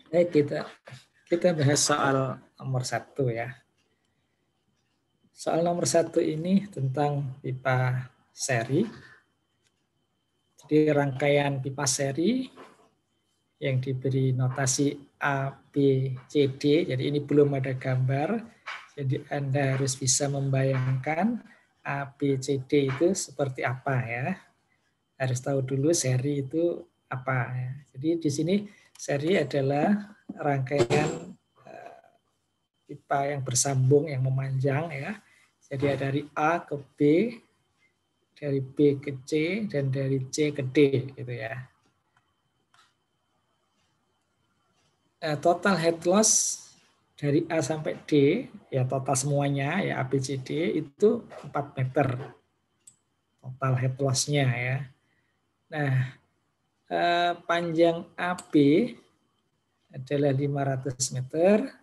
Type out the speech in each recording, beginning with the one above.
Baik, kita bahas soal nomor 1 ya. Soal nomor 1 ini tentang pipa seri. Jadi rangkaian pipa seri yang diberi notasi A, B, C, D. Jadi ini belum ada gambar. Jadi Anda harus bisa membayangkan A, B, C, D itu seperti apa ya. Harus tahu dulu seri itu apa ya. Jadi di sini seri adalah rangkaian pipa yang bersambung, yang memanjang ya. Jadi dari A ke B, dari B ke C, dan dari C ke D gitu ya. Total head loss dari A sampai D, ya total semuanya ya A, B, C, D itu 4 meter. Total head loss-nya ya. Nah, panjang AB adalah 500 meter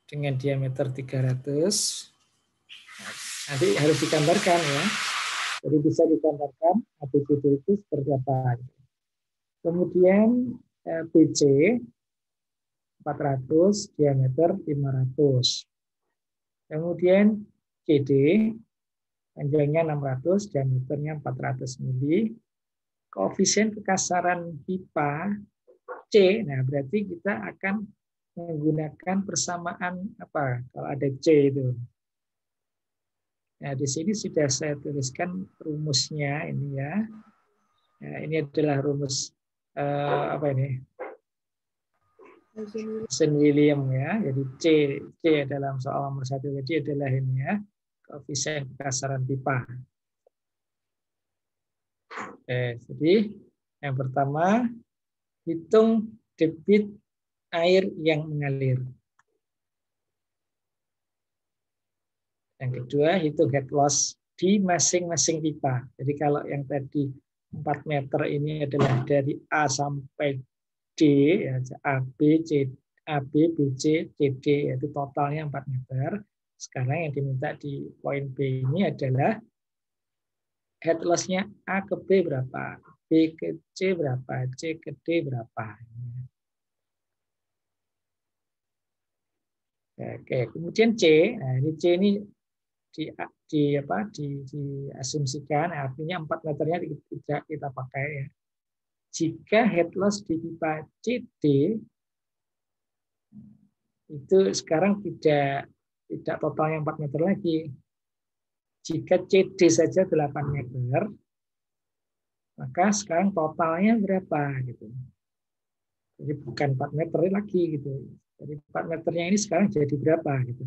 dengan diameter 300. Nanti harus digambarkan ya. Jadi bisa digambarkan ABCD itu seperti apa. Kemudian BC 400, diameter 500. Kemudian CD panjangnya 600, diameternya 400 mili. Koefisien kekasaran pipa C, nah berarti kita akan menggunakan persamaan apa kalau ada C itu. Nah, di sini sudah saya tuliskan rumusnya ini ya. Nah, ini adalah rumus apa ini? William ya. Jadi C dalam soal nomor 1 tadi adalah ini ya, koefisien kekasaran pipa. Jadi yang pertama hitung debit air yang mengalir. Yang kedua, hitung head loss di masing-masing pipa. Jadi kalau yang tadi 4 meter ini adalah dari A sampai D, ya, A, B, C, A, B, B, C, C, D, yaitu totalnya 4 meter. Sekarang yang diminta di poin B ini adalah head loss-nya A ke B berapa, B ke C berapa, C ke D berapa. Oke, kemudian C, nah ini C ini diasumsikan artinya 4 meternya tidak kita pakai ya. Jika head loss di pipa CD itu sekarang tidak totalnya 4 meter lagi. Jika CD saja 8 meter, maka sekarang totalnya berapa gitu. Jadi bukan 4 meter lagi gitu. Jadi 4 meternya ini sekarang jadi berapa gitu.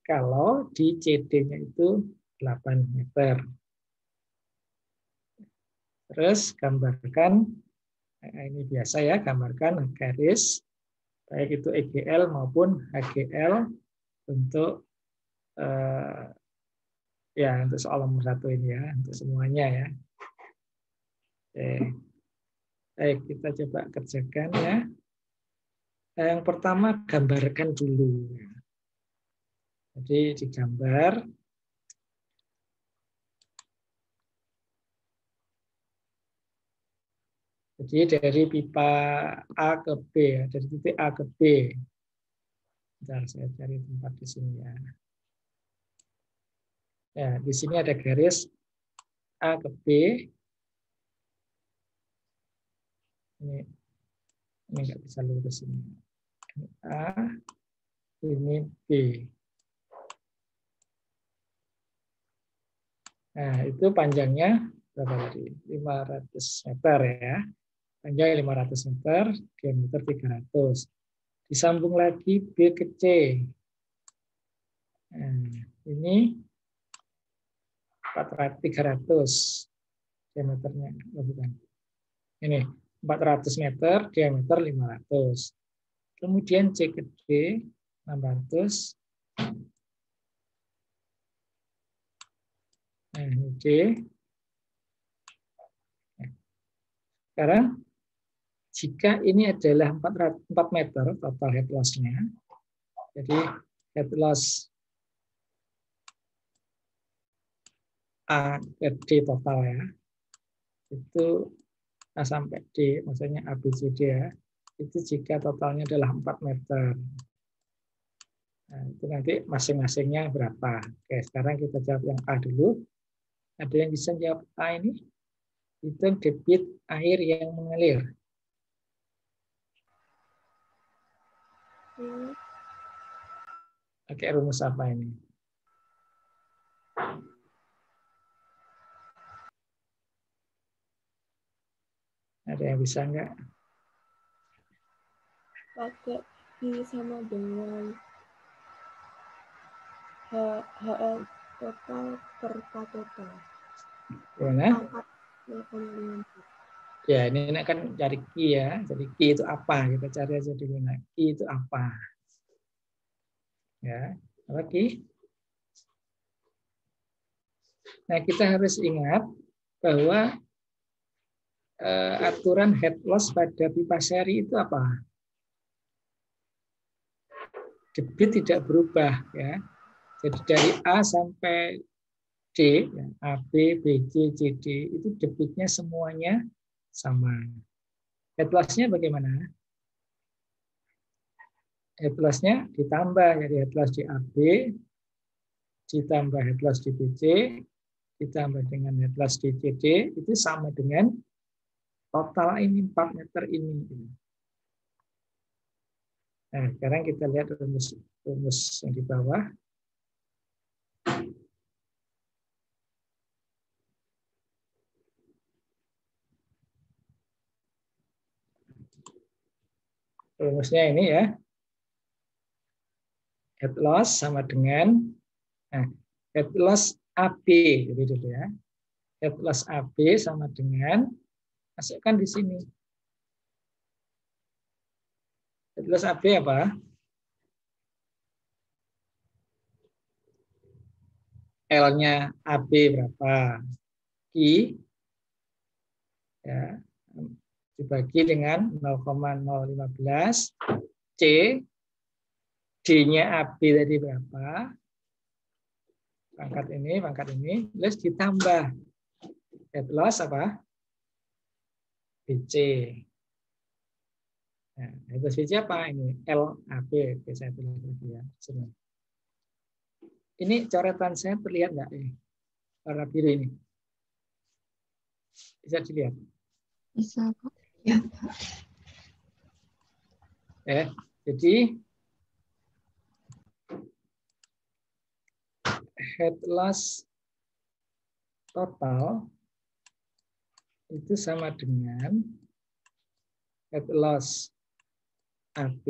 Kalau di CD-nya itu 8 meter. Terus gambarkan, ini biasa ya, gambarkan garis, baik itu EGL maupun HGL untuk ya untuk soal nomor 1 ini ya, untuk semuanya ya. Oke. Baik, kita coba kerjakan ya. Yang pertama gambarkan dulu. Jadi digambar. Jadi dari pipa A ke B, dari titik A ke B. Bentar, saya cari tempat di sini ya. Ya, di sini ada garis A ke B. Ini nggak bisa lurus ini. Ini A, ini B. Nah, itu panjangnya berapa tadi? 500 meter ya. Panjang 500 meter, diameter 300. Disambung lagi B ke C. Nah, ini 300 diameternya. Oh, bukan. Ini 400 meter, diameter 500. Kemudian C ke D 600. Nah, ini D. Sekarang jika ini adalah 4 meter total head loss-nya, jadi head loss A ke D total ya, itu A sampai D, maksudnya A, B, C, D ya, itu jika totalnya adalah 4 meter. Nah, itu nanti masing-masingnya berapa. Oke, sekarang kita jawab yang A dulu. Ada yang bisa jawab A ini? Hitung debit air yang mengalir. Oke, rumus apa ini? Ada yang bisa enggak? Pakai I sama dengan HL total per K total. Gimana? Angkat 0,54. Ya, ini kan cari Q ya. Jadi Q itu apa? Kita cari aja dulu. Nah, Q itu apa? Ya, apa Q? Nah, kita harus ingat bahwa aturan head loss pada pipa seri itu apa? Debit tidak berubah ya. Jadi dari A sampai D, ya, A, B, B, C, C, D, itu debitnya semuanya sama. Head loss-nya bagaimana? Head loss-nya ditambah, jadi head loss di AB, ditambah head loss di BC, ditambah dengan head loss di CD, itu sama dengan total ini 4 meter ini. Nah, sekarang kita lihat rumus yang di bawah. Rumusnya ini ya. Head loss sama dengan head loss AB, gitu ya. Head loss AB sama dengan, masukkan di sini. Head loss AB apa? L-nya AB berapa? I ya, dibagi dengan 0,015 C, D-nya AB tadi berapa? Pangkat ini, terus ditambah head loss apa? BC. Nah, head loss BC apa? Ini LAB. Oke, saya tulis lagi ya. Sini. Ini coretan saya terlihat nggak ini? Warna biru ini. Bisa dilihat? Bisa, Pak. Ya, Pak. Jadi head loss total itu sama dengan head loss AB.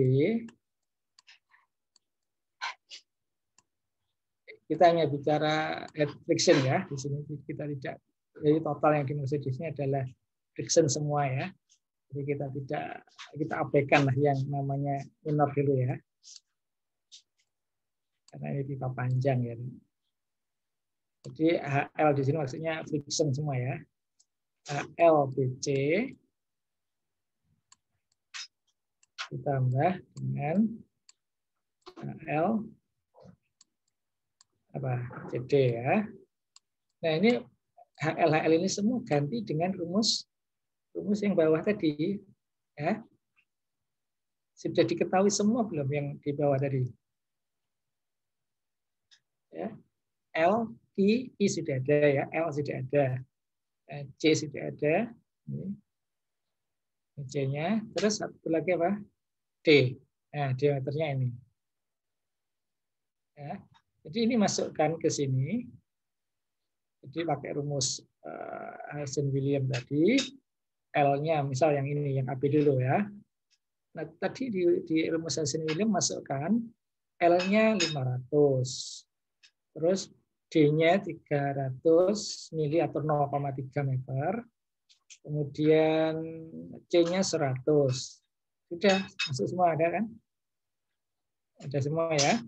Kita hanya bicara head friction ya. Di sini kita tidak, jadi total yang dimaksud di sini adalah friction semua ya. Jadi kita abaikan lah yang namanya minor dulu ya. Karena ini pipa panjang ya. Jadi HL di sini maksudnya friction semua ya. HL BC ditambah dengan HL CD ya. Nah, ini HL ini semua ganti dengan rumus yang bawah tadi ya. Sudah diketahui semua belum yang di bawah tadi? Ya. L, I sudah ada ya, L sudah ada. C sudah ada. Ini C-nya, terus satu lagi apa? D. Nah, diameternya ini. Ya. Jadi ini masukkan ke sini. Jadi pakai rumus Hazen-Williams tadi, L-nya misal yang ini, yang AB dulu ya. Nah, tadi di rumus Hazen-Williams masukkan L-nya 500. Terus D-nya 300 mili atau 0,3 meter. Kemudian C-nya 100. Sudah masuk semua, ada kan? Ada semua ya.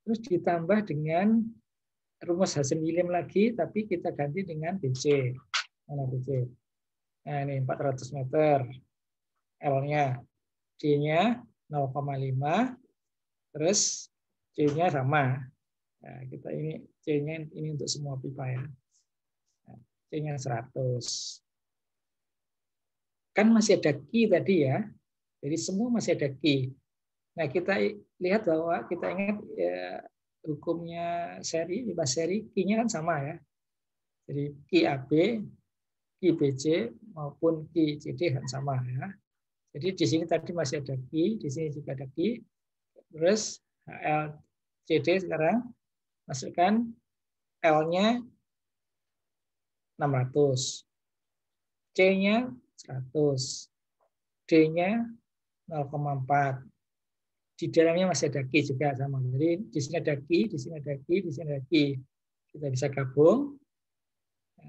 Terus ditambah dengan rumus Hazen-Williams lagi, tapi kita ganti dengan BC. Mana BC? Nah, ini 400 meter. L-nya. D-nya 0,5. Terus C-nya sama. Nah, kita ini C-nya ini untuk semua pipa ya. Nah, C-nya 100. Kan masih ada Q tadi ya. Jadi semua masih ada Q. Nah, kita lihat bahwa kita ingat ya, hukumnya seri, bebas seri, Q-nya kan sama ya. Jadi QAB, QBC maupun QCD kan sama ya. Jadi di sini tadi masih ada Q, di sini juga ada Q. Terus HLCD sekarang masukkan L-nya 600, C-nya 100, D-nya 0,4. Di dalamnya masih ada Q juga sama. Jadi di sini ada Q, di sini ada Q, di sini ada Q. Kita bisa gabung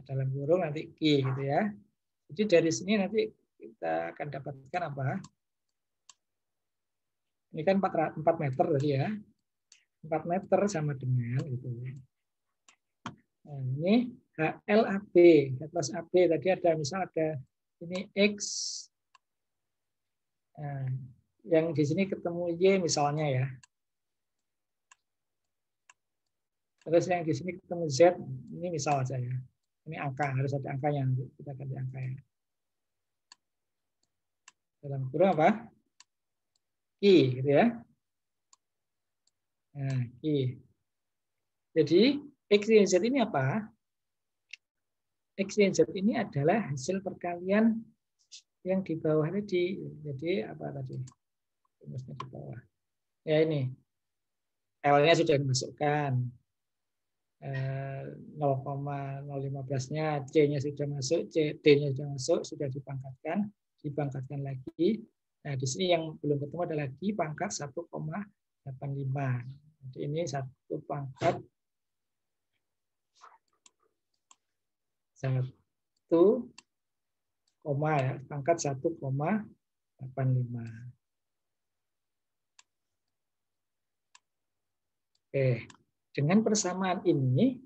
dalam kurung nanti Q gitu ya. Jadi dari sini nanti kita akan dapatkan apa? Ini kan 4 meter tadi ya. 4 meter sama dengan gitu. Nah, ini HLAB, plus AB tadi ada misal ada ini X. Nah, yang di sini ketemu Y misalnya ya. Terus yang di sini ketemu Z, ini misal saja ya. Ini angka, harus ada angkanya, kita ganti angka ya. Dalam kurung apa? Q, gitu ya. Nah, Q. Jadi, X dan Z ini apa? X dan Z ini adalah hasil perkalian yang di bawah tadi. Jadi, apa tadi? Rumusnya di bawah. Ya ini. L-nya sudah dimasukkan. 0,015-nya, C-nya sudah masuk, D-nya sudah masuk, sudah dipangkatkan lagi. Nah, di sini yang belum ketemu adalah Q pangkat 1,85. Jadi ini 1 pangkat 1, ya, pangkat 1,85. Oke, dengan persamaan ini,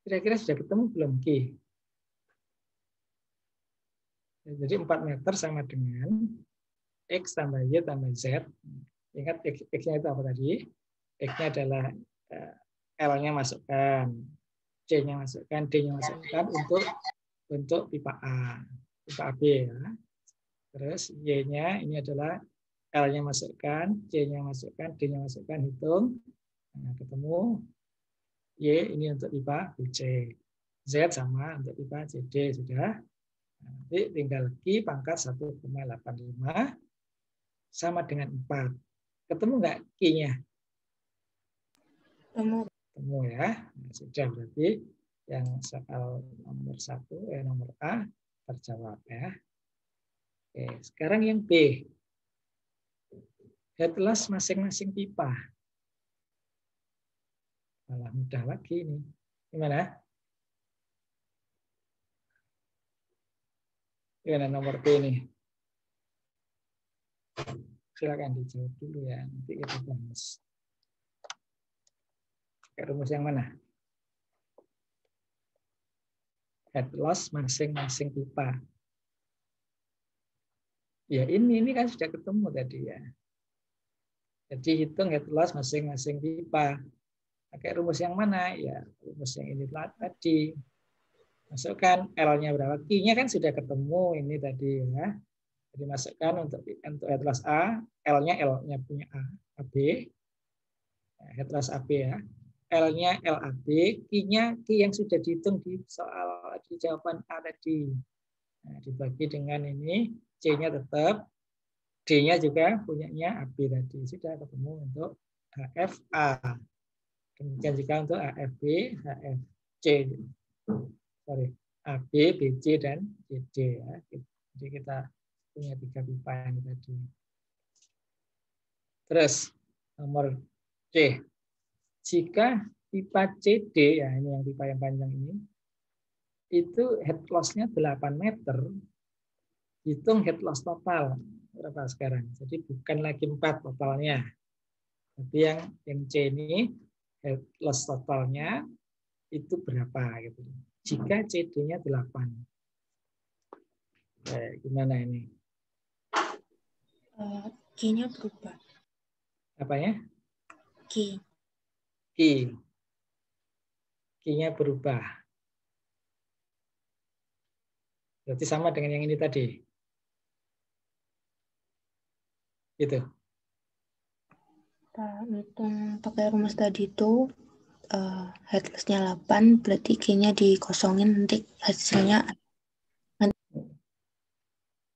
kira-kira sudah ketemu belum Q? Jadi 4 meter sama dengan X tambah Y tambah Z. Ingat X-nya itu apa tadi? X-nya adalah L-nya masukkan, C-nya masukkan, D-nya masukkan untuk pipa A, pipa AB ya. Terus Y-nya ini adalah L-nya masukkan, C-nya masukkan, D-nya masukkan, hitung. Nah, ketemu Y ini untuk pipa BC. Z sama untuk pipa CD sudah. Nanti tinggal Q pangkat 1,85 sama dengan 4. Ketemu nggak Q-nya? Ketemu ya. Nah, sudah berarti yang soal nomor 1, nomor A terjawab ya. Oke, sekarang yang B. Head loss masing-masing pipa. Malah mudah lagi ini. Gimana? Gimana nomor B ini? Silakan dijawab dulu ya. Nanti kita bahas. Rumus yang mana? Head loss masing-masing pipa. Ya ini kan sudah ketemu tadi ya. Jadi hitung head loss masing-masing pipa. Pakai rumus yang mana? Ya rumus yang ini tadi. Masukkan L-nya berapa? Q-nya kan sudah ketemu ini tadi ya. Jadi masukkan untuk head loss A, L-nya punya A, AB. Head loss AB ya. L-nya LAB, Q-nya Q yang sudah dihitung di soal di jawaban A tadi. Nah, dibagi dengan ini, C-nya tetap, D-nya juga punyanya AB tadi. Sudah ketemu untuk HFA. Demikian juga untuk AFB, HFC. AB, BC, dan CD. Ya. Jadi kita punya 3 pipa yang tadi. Terus nomor C. Jika pipa CD, ya ini yang pipa yang panjang ini, itu head loss-nya 8 meter, hitung head loss total berapa sekarang. Jadi bukan lagi 4 totalnya. Tapi yang C ini head loss totalnya itu berapa gitu. Jika CD-nya 8. Gimana ini? Q-nya berubah. Apanya? Q. Q-nya berubah. Berarti sama dengan yang ini tadi. Gitu. Pak, hitung pakai rumus tadi itu headless-nya 8, berarti G-nya dikosongin, nanti hasilnya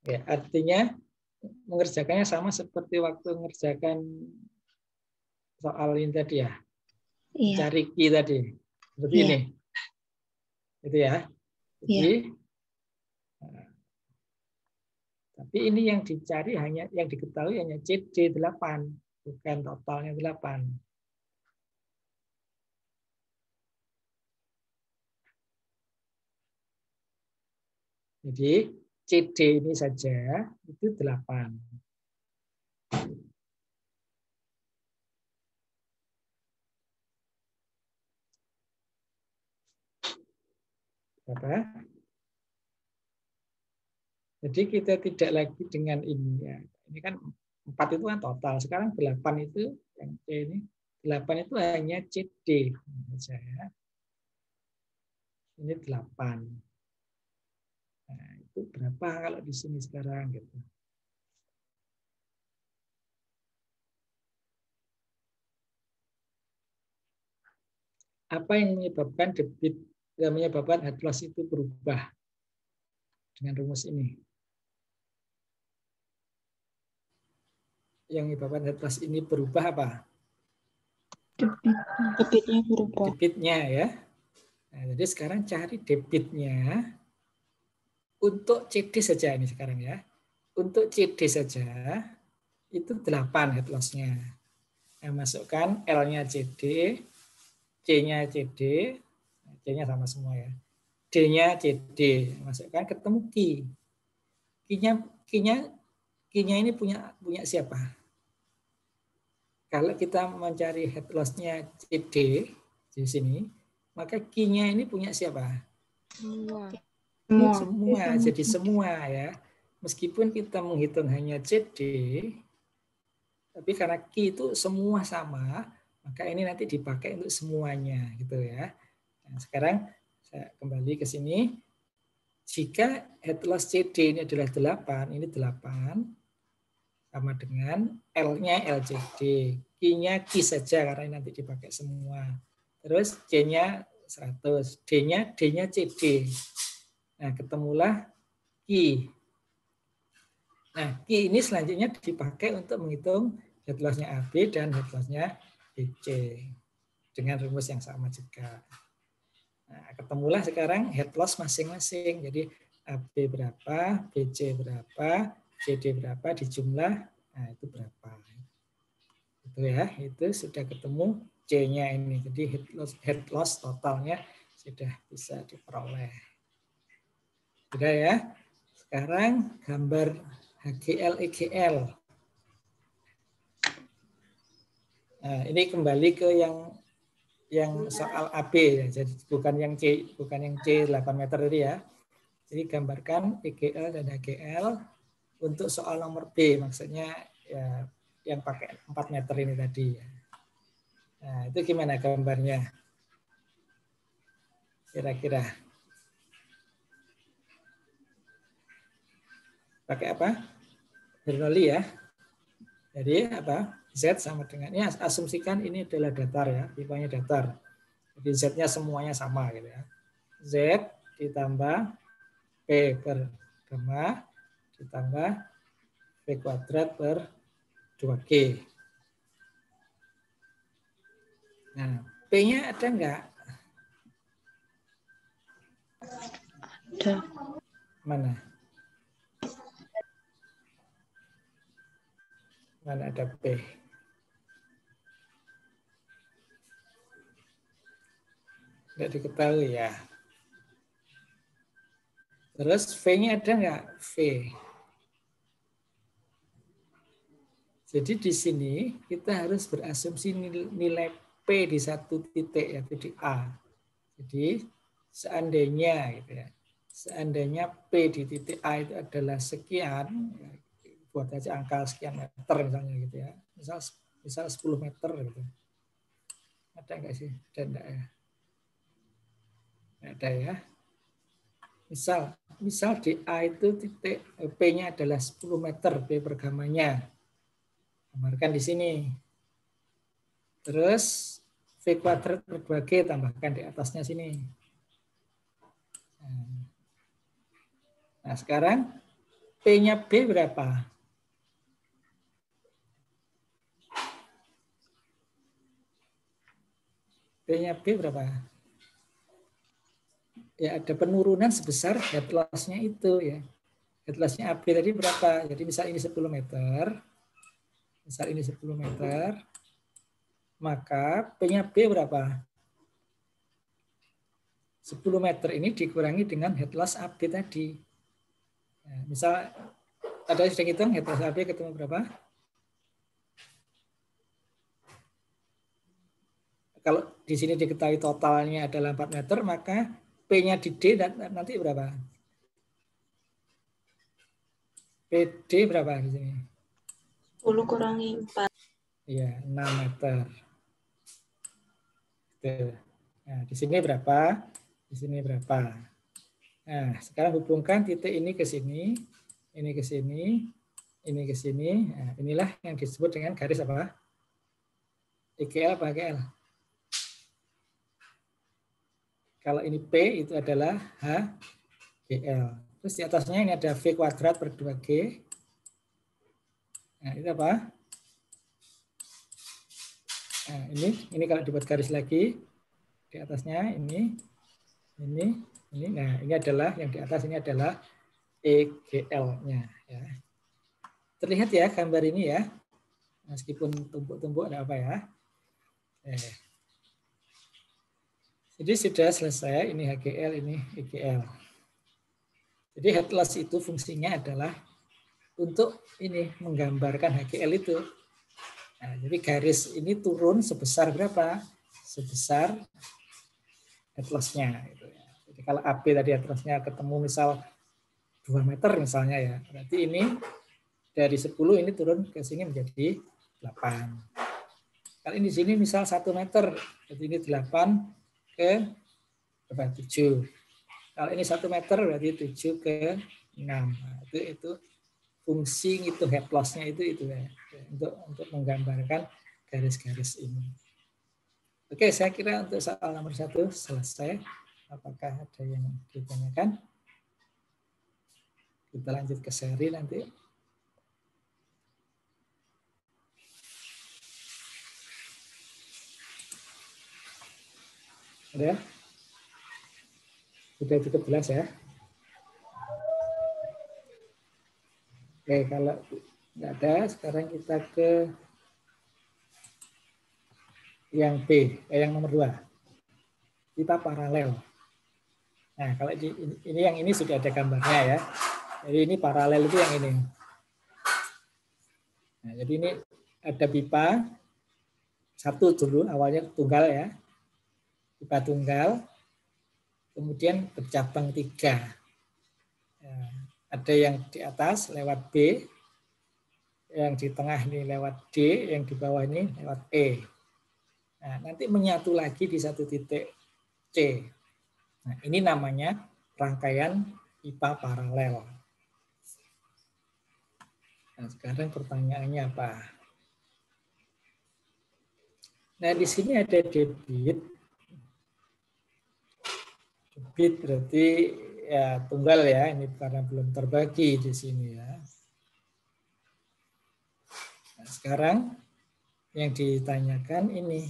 Ya, artinya mengerjakannya sama seperti waktu mengerjakan soal ini tadi ya. iya, Cari Q tadi. Seperti iya, ini. Gitu ya. Jadi iya. tapi ini yang dicari hanya yang diketahui hanya CD 8, bukan totalnya 8. Jadi CD ini saja itu 8. Apa? Jadi kita tidak lagi dengan ini ya. Ini kan 4 itu kan total. Sekarang 8 itu yang C ini 8 itu hanya CD saja. Ini 8. Nah, itu berapa kalau di sini sekarang gitu. Apa yang menyebabkan debit yang menyebabkan head loss itu berubah dengan rumus ini? Yang menyebabkan head loss ini berubah apa? Debitnya berubah. Debitnya ya. Nah, jadi sekarang cari debitnya untuk CD saja ini sekarang ya. Untuk CD saja itu 8 head loss-nya. Nah, masukkan L-nya CD, C-nya CD, C-nya sama semua ya. D-nya CD, masukkan ketemu Q. Q-nya ini punya siapa? Kalau kita mencari head loss-nya CD di sini, maka Q-nya ini punya siapa? Semua. Jadi semua ya. Meskipun kita menghitung hanya CD, tapi karena Q itu semua sama, maka ini nanti dipakai untuk semuanya gitu ya. Nah, sekarang saya kembali ke sini. Jika head loss CD ini adalah 8, ini 8 sama dengan L-nya LCD, Q-nya Q saja karena ini nanti dipakai semua. Terus C-nya 100, D-nya CD. Nah, ketemulah Q. Nah, Q ini selanjutnya dipakai untuk menghitung head loss-nya AB dan head loss-nya BC dengan rumus yang sama juga. Nah, ketemulah sekarang head loss masing-masing. Jadi AB berapa, BC berapa, CD berapa, dijumlah, nah itu berapa. Itu ya, itu sudah ketemu C-nya ini. Jadi head loss totalnya sudah bisa diperoleh. Sudah ya. Sekarang gambar HGL EGL. Nah, ini kembali ke yang soal AB ya. Jadi bukan yang C 8 meter tadi ya. Jadi gambarkan EGL dan HGL untuk soal nomor B, maksudnya ya yang pakai 4 meter ini tadi ya. Nah, itu gimana gambarnya? Kira-kira pakai apa? Bernoulli ya. Jadi apa? Z sama dengan, ini asumsikan ini adalah datar ya, tipenya datar. Jadi Z-nya semuanya sama gitu ya. Z ditambah P per gamma ditambah P kuadrat per 2G. Nah, P-nya ada enggak? Ada. Mana? Mana ada P? Tidak diketahui ya. Terus V-nya ada nggak? V. Jadi di sini kita harus berasumsi nilai P di satu titik, yaitu di A. Jadi seandainya gitu ya, seandainya P di titik A itu adalah sekian, ya, buat aja angka sekian meter misalnya gitu ya, misal 10 meter gitu. Ada nggak sih? Ada enggak ya? Nggak ada ya. Misal di A itu titik P-nya adalah 10 meter P per gamanya. Gambarkan di sini. Terus V kuadrat per 2G tambahkan di atasnya sini. Nah, sekarang P-nya B berapa? P-nya B berapa? Ya, ada penurunan sebesar head loss-nya itu ya. Head loss-nya AB tadi berapa? Jadi misal ini 10 meter. Misal ini 10 meter. Maka P-nya B berapa? 10 meter ini dikurangi dengan head loss AB tadi. Nah, misal ada yang sudah hitung head loss AB ketemu berapa? Kalau di sini diketahui totalnya adalah 4 meter, maka P-nya di D nanti berapa? PD berapa di sini? 10 kurangi 4. Iya, 6 meter. Nah, di sini berapa? Di sini berapa? Nah, sekarang hubungkan titik ini ke sini, ini ke sini, ini ke sini. Nah, inilah yang disebut dengan garis apa? IGL apa HGL? Kalau ini P itu adalah HGL. Terus di atasnya ini ada V kuadrat per 2G. Nah, itu apa? Nah, ini kalau dibuat garis lagi, di atasnya ini. Nah, ini adalah yang di atas ini adalah EGL-nya. Ya. Terlihat ya gambar ini ya, meskipun tumpuk-tumpuk ada apa ya. Jadi sudah selesai, ini HGL, ini EGL. Jadi head loss itu fungsinya adalah untuk ini menggambarkan HGL itu. Nah, jadi garis ini turun sebesar berapa? Sebesar head loss-nya. Gitu ya. Jadi kalau AB tadi head loss-nya ketemu misal 2 meter misalnya ya, berarti ini dari 10 ini turun ke sini menjadi 8. Kalau ini di sini misal 1 meter, jadi ini 8 ke 7. Kalau ini 1 meter berarti 7 ke 6. Nah, itu fungsi itu head loss-nya itu ya, untuk menggambarkan garis-garis ini. Oke, saya kira untuk soal nomor 1 selesai. Apakah ada yang ditanyakan? Kita lanjut ke seri nanti. Ada? Sudah cukup jelas ya? Oke, kalau nggak ada, sekarang kita ke yang B, yang nomor 2. Pipa paralel. Nah, kalau ini yang ini sudah ada gambarnya ya. Jadi ini paralel itu yang ini. Nah, jadi ini ada pipa satu dulu, awalnya tunggal ya. Pipa tunggal, kemudian bercabang 3. Ya, ada yang di atas lewat B, yang di tengah ini lewat D, yang di bawah ini lewat E. Nah, nanti menyatu lagi di satu titik C. Nah, ini namanya rangkaian pipa paralel. Nah, sekarang pertanyaannya apa? Nah, di sini ada debit. Debit berarti ya tunggal ya, ini karena belum terbagi di sini ya. Nah, sekarang yang ditanyakan ini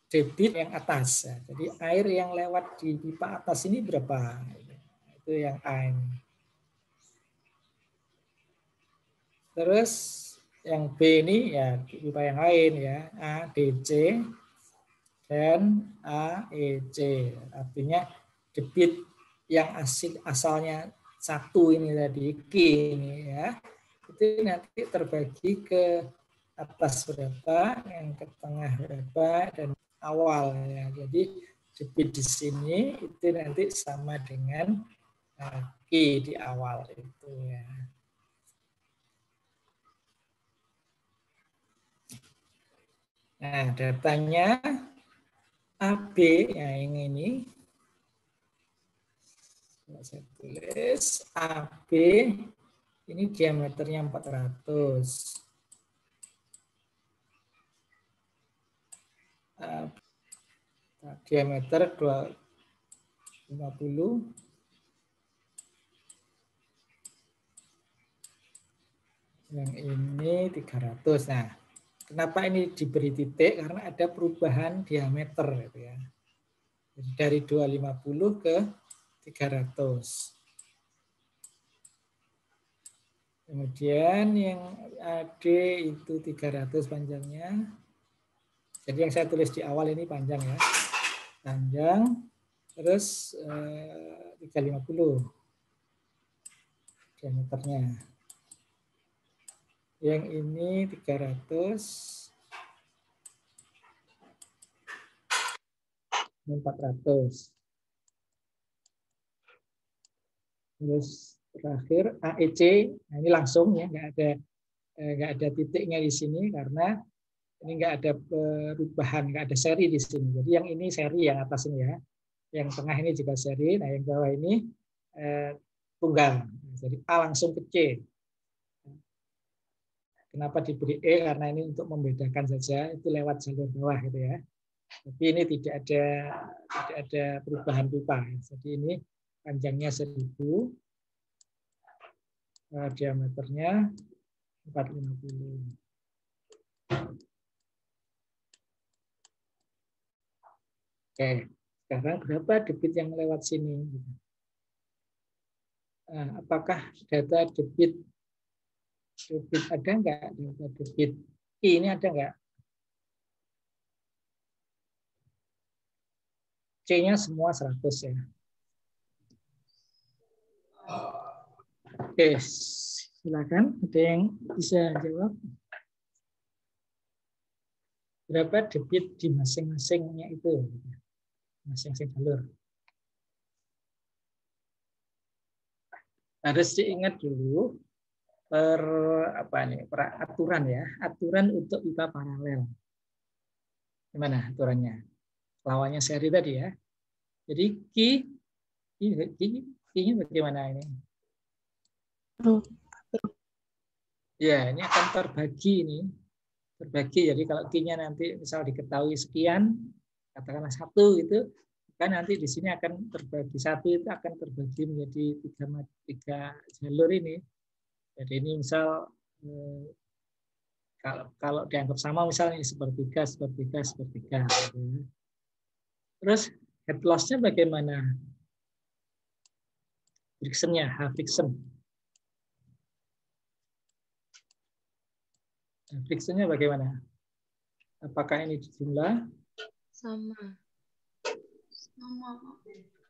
debit yang atas ya. Jadi air yang lewat di pipa atas ini berapa? Itu yang A ini. Terus yang B ini ya pipa yang lain ya, A, D, C dan A, E, C. Artinya debit yang asalnya 1 ini tadi Q ini ya. Itu nanti terbagi ke atas berapa, yang ke tengah berapa, dan awal ya. Jadi debit di sini itu nanti sama dengan Q di awal itu ya. Nah, datanya AB ya, yang ini saya tulis AB Ini diameternya 400. Diameter 250. Yang ini 300. Nah, kenapa ini diberi titik? Karena ada perubahan diameter gitu ya. Jadi dari 250 ke 300. Kemudian yang AD itu 300 panjangnya. Jadi yang saya tulis di awal ini panjang ya. Panjang terus 350 diameternya. Yang ini 300, ini 400. Terus terakhir AEC, nah ini langsung ya, nggak ada titiknya di sini karena ini nggak ada perubahan, nggak ada seri di sini. Jadi yang ini seri yang atas ini ya, yang tengah ini juga seri, nah yang bawah ini tunggal. Jadi A langsung ke C. Kenapa diberi E? Karena ini untuk membedakan saja, itu lewat jalur bawah gitu ya. Tapi ini tidak ada perubahan pipa. Jadi ini panjangnya 1000, diameternya 450. Oke, sekarang berapa debit yang lewat sini? Nah, apakah data debit ada nggak? Data debit ini ada nggak? C-nya semua 100 ya. Oke, silakan. Ada yang bisa jawab? Berapa debit di masing-masingnya itu? Masing-masing jalur. Harus diingat dulu peraturan ya, aturan untuk pipa paralel. Gimana aturannya? Lawannya seri tadi ya. Jadi Q-nya bagaimana ini? Ya, ini akan terbagi ini. Terbagi. Jadi kalau Q-nya nanti misal diketahui sekian, katakanlah 1 itu, kan nanti di sini akan terbagi 1 itu akan terbagi menjadi 3 jalur ini. Jadi ini misal kalau dianggap sama misalnya sepertiga. Terus head loss-nya bagaimana? Friction-nya, H-friction. Friction-nya bagaimana? Apakah ini jumlah? Sama.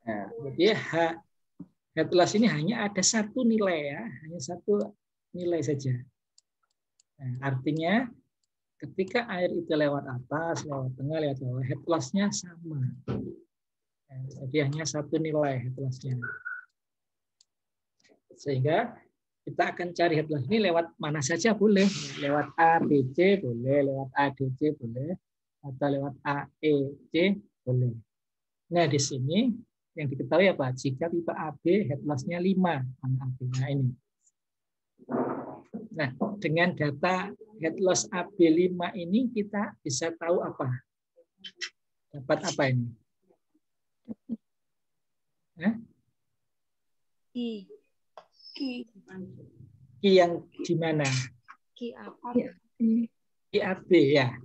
Nah, jadi head loss ini hanya ada satu nilai ya, hanya satu nilai saja. Nah, artinya ketika air itu lewat atas, lewat tengah, lewat bawah, head loss-nya sama. Nah, jadi hanya satu nilai head loss-nya. Sehingga kita akan cari head loss ini lewat mana saja boleh. Lewat ABC boleh, lewat ADC boleh, atau lewat AEC boleh. Nah, di sini yang diketahui apa? Jika pipa AB head loss-nya 5. Nah, ini. Nah, dengan data head loss AB5 ini kita bisa tahu apa? Dapat apa ini? Ki yang di mana? Ki apa? Ki AB ya.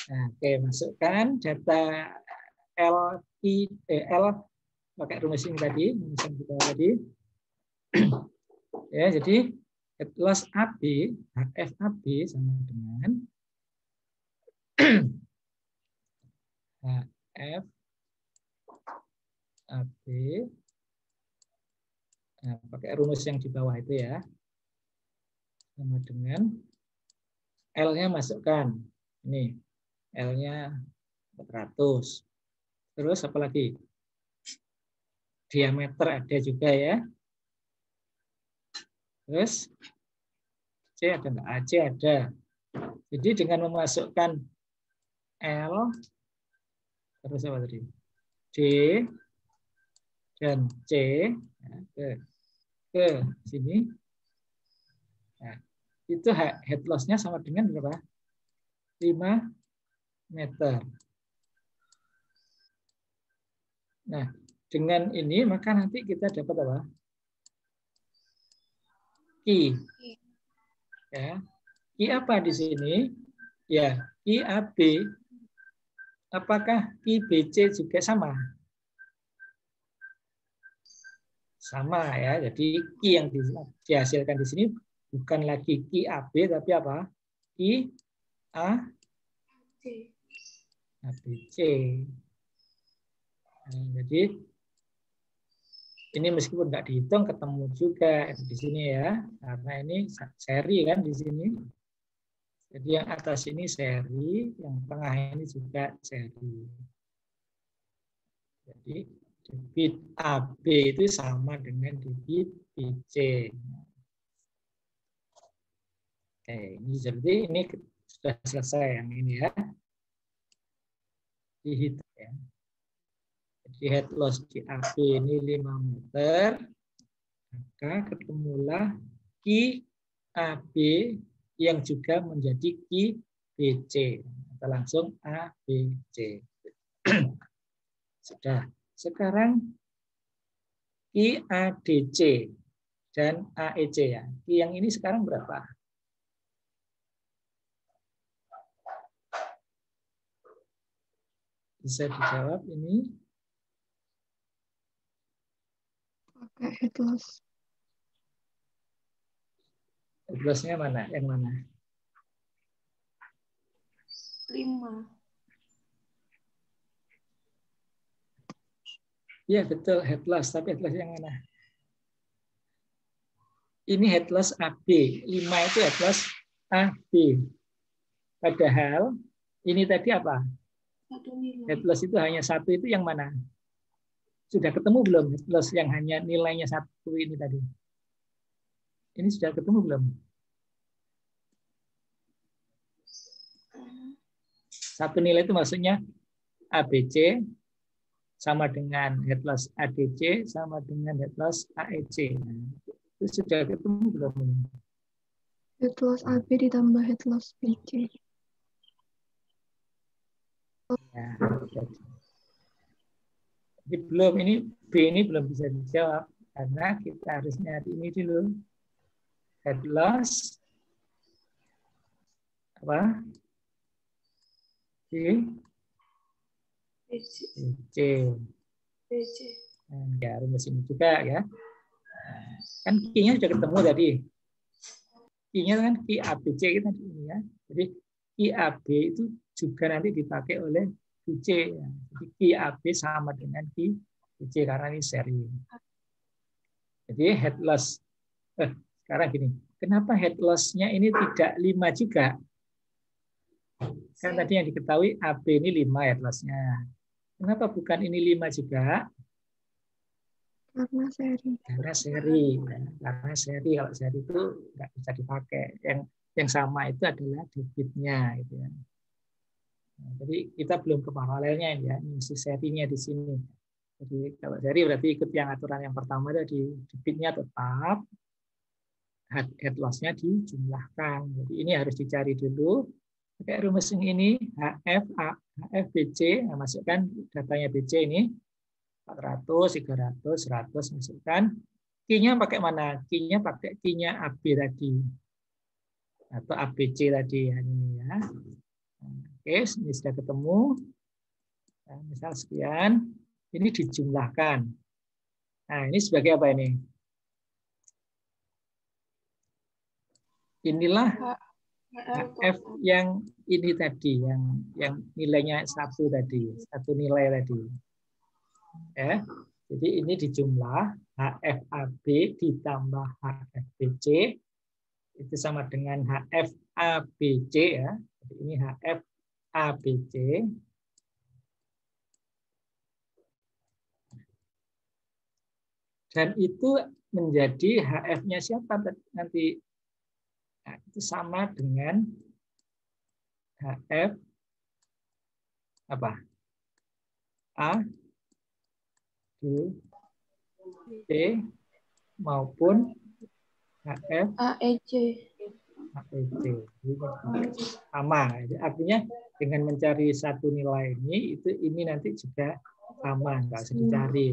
Nah, oke, masukkan data L pakai rumus ini tadi, rumus yang kita tadi. Ya, jadi head loss AB, HF AB sama dengan HF AB, nah, pakai rumus yang di bawah itu ya, sama dengan L-nya masukkan. Ini L-nya 400. Terus apa lagi? Diameter ada juga ya. Terus C ada enggak? AC ada. Jadi dengan memasukkan L, terus apa tadi? D dan C ke sini, itu head loss-nya sama dengan berapa? 5 meter. Nah, dengan ini maka nanti kita dapat apa? Ki. Ya. Ki apa di sini? Ya, Ki AB. Apakah Ki BC juga sama? Sama ya. Jadi Ki yang dihasilkan di sini bukan lagi Ki AB tapi apa? Ki ABC. Nah, jadi ini meskipun nggak dihitung ketemu juga di sini ya, karena ini seri kan di sini. Jadi yang atas ini seri, yang tengah ini juga seri. Jadi debit AB itu sama dengan debit BC. Oke, ini jadi ini sudah selesai yang ini ya. Dihitung ya. Jadi head loss di AB ini 5 meter. Maka ketemulah Ki AB yang juga menjadi Ki BC. Kita langsung ABC. Sudah. Sekarang Ki ADC dan AEC ya. Ki yang ini sekarang berapa? Bisa dijawab ini? Pakai head loss. Head loss-nya mana? Yang mana? 5. Iya betul head loss, tapi head loss yang mana? Ini head loss AB, 5 itu head loss AB. Padahal ini tadi apa? Satu nilai. Head loss itu hanya satu, itu yang mana? Sudah ketemu belum head loss yang hanya nilainya satu ini tadi? Ini sudah ketemu belum? Satu nilai itu maksudnya ABC sama dengan head loss ADC sama dengan head loss AEC. Nah, itu sudah ketemu belum? Head loss AB ditambah head loss BC. Ya, jadi belum, ini B ini belum bisa dijawab karena kita harus nyari ini dulu. Head loss apa? BC. Nah, ya rumus ini juga ya. Kan Q-nya sudah ketemu tadi. Q-nya kan Q ABC kita ini ya. Jadi Q AB itu juga nanti dipakai oleh BC. Ya. Jadi Q AB sama dengan Q BC karena ini seri. Jadi head loss. Sekarang gini, kenapa head loss-nya ini tidak 5 juga? Kan tadi yang diketahui AB ini 5 head loss-nya. Kenapa bukan ini 5 juga? Karena seri. Karena seri. Ya. Karena seri, kalau seri itu nggak bisa dipakai. Yang sama itu adalah debitnya. Gitu ya. Nah, jadi kita belum ke paralelnya ya, mesti serinya di sini. Jadi kalau seri berarti ikut yang aturan yang pertama tadi, debitnya tetap, head loss-nya dijumlahkan. Jadi ini harus dicari dulu. Pakai rumus ini HF BC, nah, masukkan datanya BC ini 400, 300, 100 masukkan. Q-nya pakai mana? Q-nya pakai Q-nya AB tadi atau ABC tadi ya, ini ya. Oke, ini sudah ketemu. Nah, misal sekian, ini dijumlahkan. Nah, ini sebagai apa ini? Inilah HF yang ini tadi, yang nilainya satu tadi, satu nilai tadi. Ya, jadi ini dijumlah HFAB ditambah HFBC itu sama dengan HFABC ya. Jadi ini HFABC. Dan itu menjadi HF-nya siapa nanti? Nah, itu sama dengan HF apa? A, B, C maupun HF AEC. AEC. Sama. Artinya dengan mencari satu nilai ini nanti juga sama, nggak usah dicari.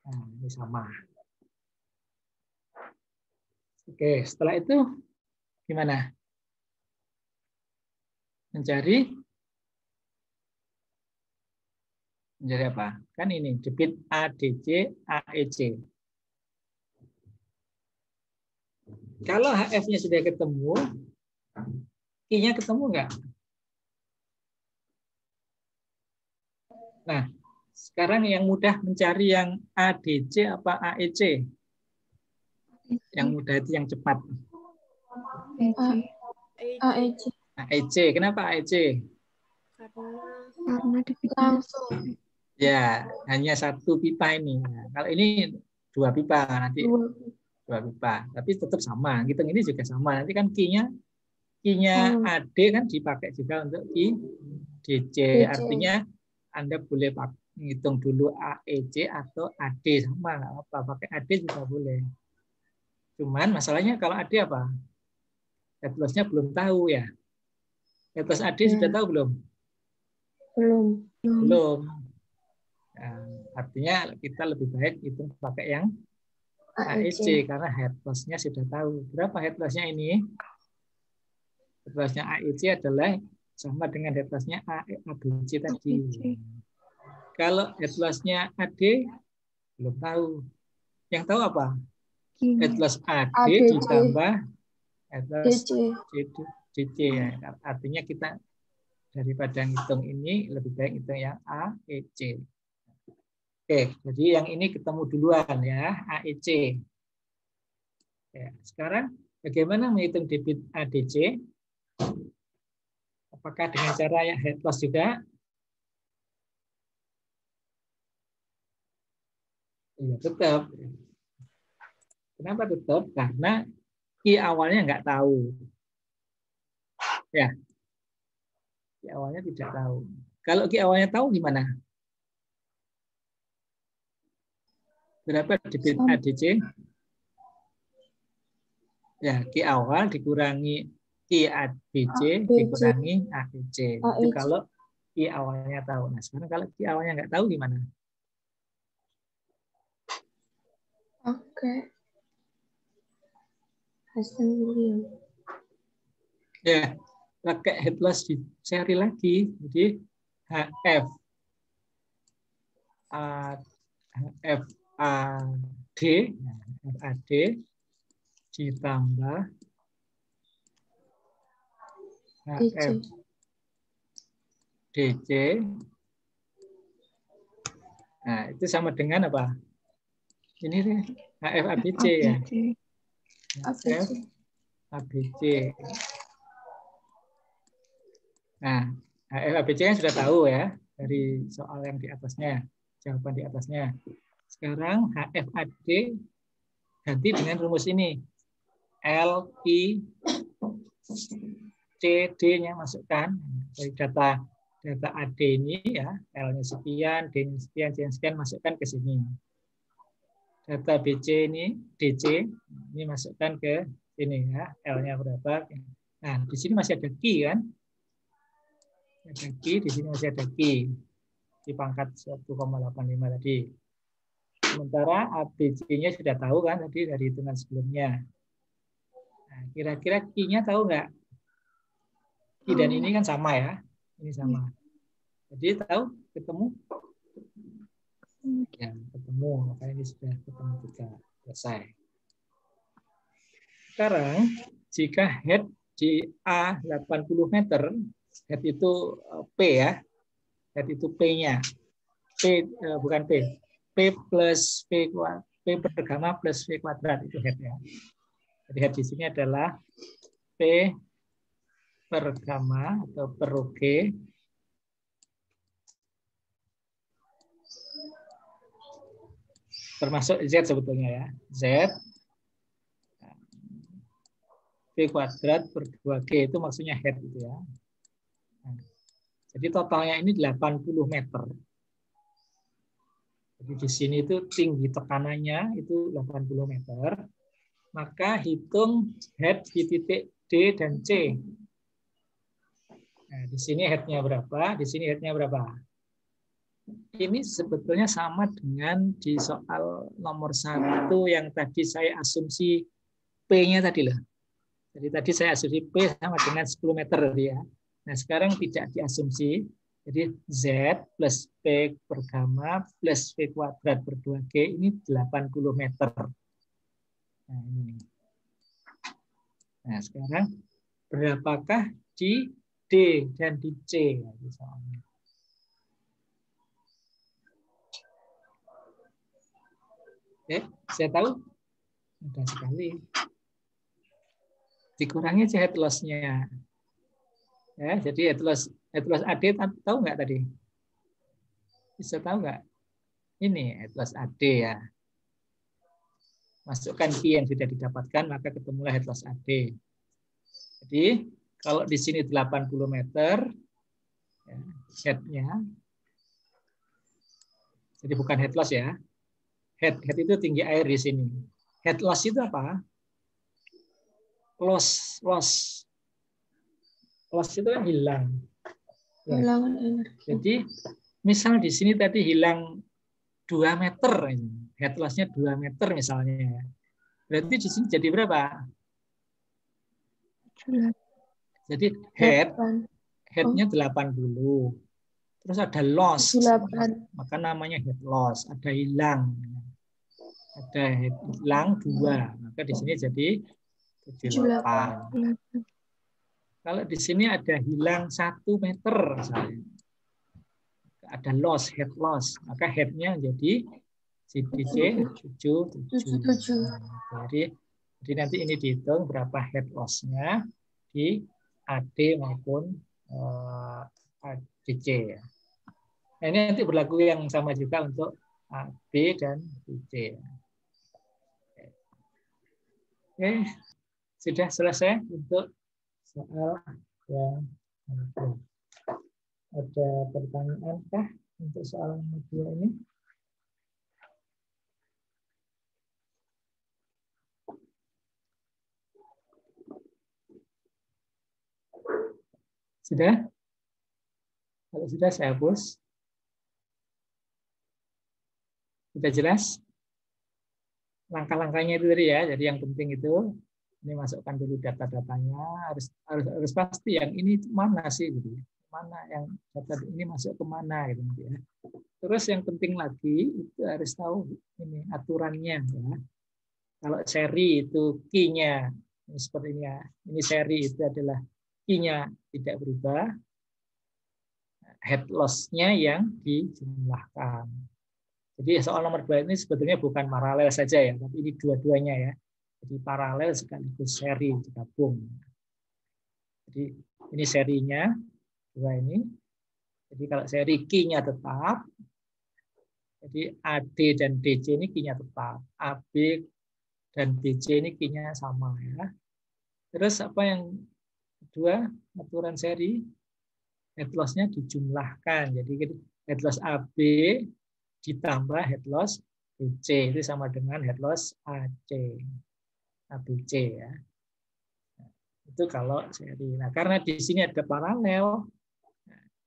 Nah, ini sama. Oke, setelah itu gimana? Mencari apa? Kan ini debit ADC, AEC. Kalau HF-nya sudah ketemu, I-nya ketemu nggak? Nah, sekarang yang mudah mencari yang ADC apa AEC? Yang mudah itu yang cepat. AEC. AEC. Kenapa AEC? Karena debitnya langsung. Ya, hanya satu pipa ini. Nah, kalau ini 2 pipa nanti 2 pipa, tapi tetap sama. Hitung ini juga sama. Nanti kan Q-nya AD kan dipakai juga untuk I DC. Artinya Anda boleh hitung dulu AEC atau AD sama, nggak apa, pakai AD juga boleh. Cuman masalahnya kalau AD apa? Head loss-nya belum tahu ya. Head loss AD sudah tahu belum? Belum. Nah, artinya kita lebih baik hitung pakai yang AEC karena head loss-nya sudah tahu. Berapa head loss-nya ini? Head loss-nya AEC adalah sama dengan head loss-nya ABC tadi. Kalau head loss-nya AD belum tahu. Yang tahu apa? Head loss AD ditambah head loss DC. Artinya kita daripada ngitung ini lebih baik hitung yang AEC. Oke, jadi yang ini ketemu duluan ya, AEC. Ya, sekarang bagaimana menghitung debit ADC? Apakah dengan cara yang head loss juga? Iya, tetap. Kenapa tetap? Karena I awalnya nggak tahu. Ya, I awalnya tidak tahu. Kalau I awalnya tahu gimana? Berapa debit ADC? Ya, Q awal dikurangi Q ABC dikurangi AEC. Itu kalau Q awalnya tahu. Nah, sekarang kalau Q awalnya nggak tahu gimana? Oke. Hasan William. Ya, pakai head loss di seri lagi. Jadi HF FAD ditambah HF DC. Nah, itu sama dengan apa? Ini nih, HF ABC ya. HF ABC. Nah, HF ABC kan sudah tahu ya dari soal yang di atasnya, jawaban di atasnya. Sekarang HFAD ganti dengan rumus ini. L, I, C, D-nya masukkan. Dari data AD ini ya, L-nya sekian, D-nya sekian, C-nya sekian, masukkan ke sini. Data BC ini, DC, ini masukkan ke sini ya, L-nya berapa. Nah, di sini masih ada Q kan? Ada Q, di sini masih ada Q. Di pangkat 1,85 tadi. Sementara ABC-nya sudah tahu kan tadi dari hitungan sebelumnya. Nah, kira-kira Q-nya tahu nggak? Q dan ini kan sama ya. Ini sama. Jadi tahu? Ketemu? Ya, ketemu. Makanya ini sudah ketemu juga. Selesai. Sekarang, jika head di A 80 meter, head itu P ya. Head itu P-nya. Bukan P. P plus P kuadrat. P per gamma plus V kuadrat itu head ya. Jadi head di sini adalah P per gamma atau per G termasuk Z sebetulnya ya. Z V kuadrat per 2G itu maksudnya head itu ya. Nah, jadi totalnya ini 80 meter. Jadi di sini itu tinggi tekanannya itu 80 meter. maka hitung head di titik D dan C. Nah, di sini head-nya berapa, di sini head-nya berapa. Ini sebetulnya sama dengan di soal nomor 1 yang tadi saya asumsi P-nya tadi loh. Jadi tadi saya asumsi P sama dengan 10 meter tadi ya. Nah, sekarang tidak diasumsi. Jadi Z plus P per gamma plus V kuadrat per 2G ini 80 meter. Nah, ini. Nah, sekarang berapakah di D dan di C? Misalnya. Oke, saya tahu. Mudah sekali. Dikurangi aja head loss-nya. Ya, jadi head loss AD tahu nggak tadi? Bisa tahu nggak? Ini head loss AD ya. Masukkan Q yang sudah didapatkan, maka ketemulah head loss AD. Jadi kalau di sini 80 meter, ya, head-nya, jadi bukan head loss ya. Head itu tinggi air di sini. Head loss itu apa? Loss itu kan hilang. Kehilangan energi. Jadi misal di sini tadi hilang 2 meter, head loss-nya 2 meter misalnya. Berarti di sini jadi berapa? Jadi head-nya 80. Terus ada loss, maka namanya head loss. Ada hilang. Ada hilang 2, maka di sini jadi 78. Kalau di sini ada hilang 1 meter misalnya. Ada loss, head loss, maka head-nya jadi CDC 77. Jadi nanti ini dihitung berapa head loss-nya di AD maupun ADC ya. Nah, ini nanti berlaku yang sama juga untuk AB dan BC. Oke, sudah selesai untuk soal yang ada pertanyaan kah untuk soal nomor 2 ini? Sudah? Kalau sudah saya hapus. Sudah jelas? Langkah-langkahnya itu tadi ya. Jadi yang penting itu ini masukkan dulu data-datanya, harus pasti yang ini mana sih gitu. Mana yang data ini masuk ke mana gitu ya. Terus yang penting lagi itu harus tahu ini aturannya ya. Kalau seri itu key-nya seperti ini ya. Ini seri itu adalah key-nya tidak berubah. Head loss-nya yang dijumlahkan. Jadi soal nomor 2 ini sebetulnya bukan paralel saja ya, tapi ini dua-duanya ya. Jadi paralel sekaligus seri digabung. Jadi ini serinya 2 ini. Jadi kalau seri key-nya tetap, jadi AD dan DC ini key-nya tetap. AB dan BC ini key-nya sama ya. Terus apa yang kedua, aturan seri, head loss-nya dijumlahkan. Jadi head loss AB ditambah head loss BC itu sama dengan head loss ABC ya. Itu kalau seri. Nah, karena di sini ada paralel,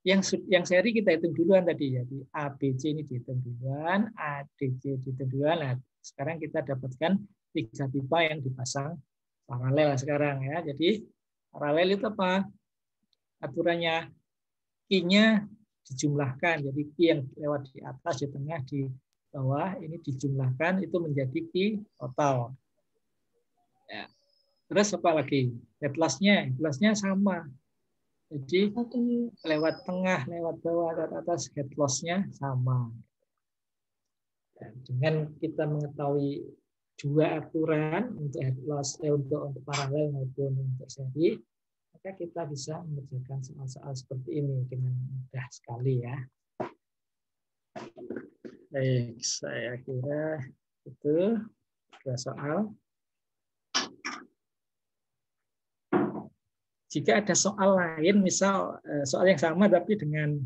yang seri kita hitung duluan tadi. Jadi ABC ini dihitung duluan, ADC dihitung duluan. Nah, sekarang kita dapatkan 3 pipa yang dipasang paralel sekarang ya. Jadi paralel itu apa? Aturannya key-nya dijumlahkan. Jadi key yang lewat di atas, di tengah, di bawah ini dijumlahkan itu menjadi key total. Ya. Terus apa lagi? Head loss-nya sama. Jadi lewat tengah, lewat bawah, lewat atas head loss-nya sama. Dengan kita mengetahui 2 aturan untuk head loss, untuk paralel maupun untuk seri, maka kita bisa mengerjakan soal-soal seperti ini dengan mudah sekali ya. Baik, saya kira itu 2 soal. Jika ada soal lain, misal soal yang sama tapi dengan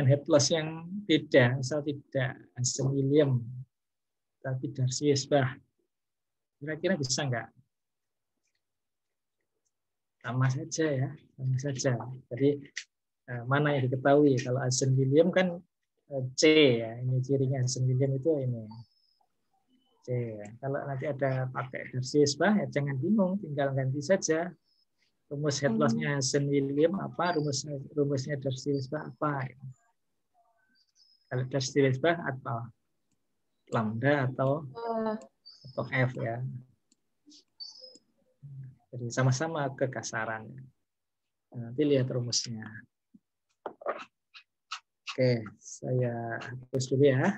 head loss yang beda, misal tidak Hansen William tapi Darcy Esbach, Kira-kira bisa nggak? Sama saja ya, sama saja. Jadi mana yang diketahui? Kalau Eisenwilliam kan C ya, ini cirinya Eisenwilliam itu ini C. Kalau nanti ada pakai Darcy-Weisbach ya jangan bingung, tinggal ganti saja. Rumus head loss-nya Eisenwilliam apa, rumusnya Darcy-Weisbach apa. Kalau Darcy-Weisbach atau lambda atau F ya. Jadi sama-sama kekasaran. Nanti lihat rumusnya. Oke, saya hapus dulu ya.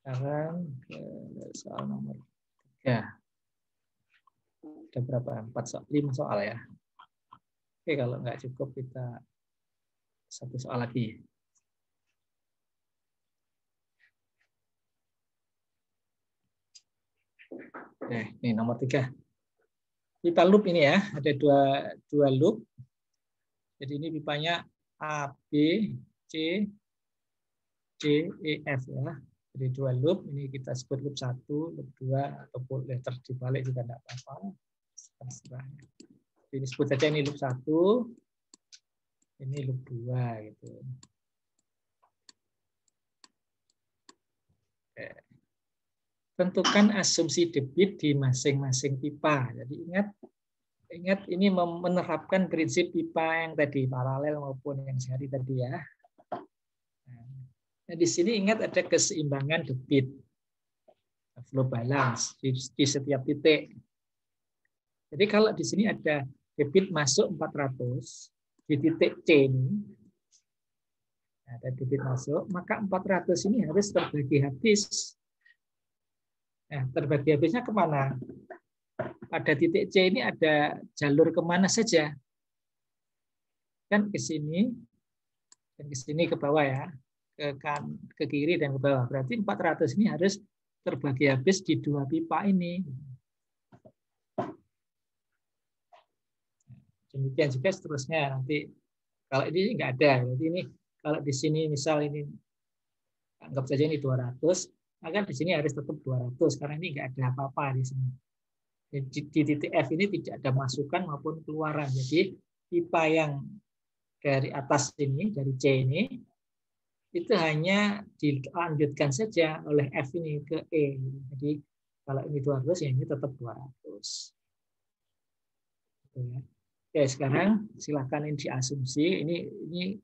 Sekarang ke soal nomor 3. Ada berapa? 5 soal ya. Oke, kalau nggak cukup kita 1 soal lagi. Ini nomor 3. Pipa loop ini ya, ada dua loop. Jadi ini pipanya A, B, C, D, E, F ya. Jadi 2 loop, ini kita sebut loop 1, loop 2, ataupun letter dibalik juga tidak apa-apa. Ini sebut saja ini loop 1, ini loop 2 gitu. Oke. Tentukan asumsi debit di masing-masing pipa. Jadi ingat ini menerapkan prinsip pipa yang tadi paralel maupun yang sehari tadi ya. Nah, di sini ingat ada keseimbangan debit, flow balance di setiap titik. Jadi kalau di sini ada debit masuk 400 di titik C ini, ada debit masuk, maka 400 ini harus terbagi habis. Nah, terbagi habisnya kemana? Pada titik C ini ada jalur kemana saja? Kan ke sini, dan ke sini ke bawah ya, ke kiri dan ke bawah. Berarti 400 ini harus terbagi habis di 2 pipa ini. Demikian juga seterusnya nanti. Kalau ini nggak ada, berarti ini kalau di sini misal ini anggap saja ini 200. Maka di sini harus tetap 200 karena ini nggak ada apa-apa di sini. Di titik F ini tidak ada masukan maupun keluaran. Jadi pipa yang dari atas ini, dari C ini, itu hanya dilanjutkan saja oleh F ini ke E. Jadi kalau ini 200 ya ini tetap 200. Oke, sekarang silakan ini diasumsi. Ini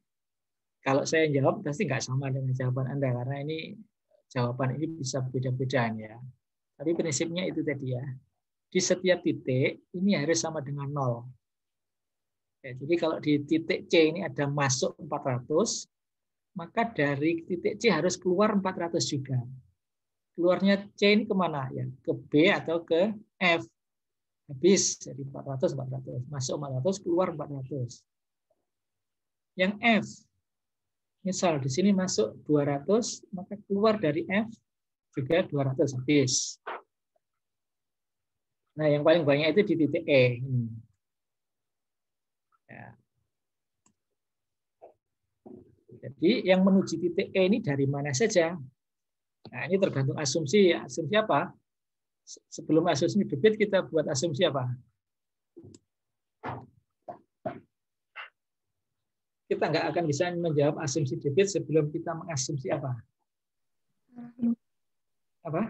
kalau saya jawab pasti nggak sama dengan jawaban Anda karena ini jawaban ini bisa beda-beda ya. Tapi prinsipnya itu tadi ya. Di setiap titik ini harus sama dengan 0. Ya, jadi kalau di titik C ini ada masuk 400, maka dari titik C harus keluar 400 juga. Keluarnya C ini kemana? Ya, ke B atau ke F. Habis jadi 400, 400. Masuk 400, keluar 400. Yang F, misal di sini masuk 200, maka keluar dari F juga 200 habis. Nah, yang paling banyak itu di titik E. Ya. Jadi yang menuju titik E ini dari mana saja? Nah, ini tergantung asumsi. Asumsi apa? Sebelum asumsi debit kita buat asumsi apa? Kita nggak akan bisa menjawab asumsi debit sebelum kita mengasumsi apa? Apa?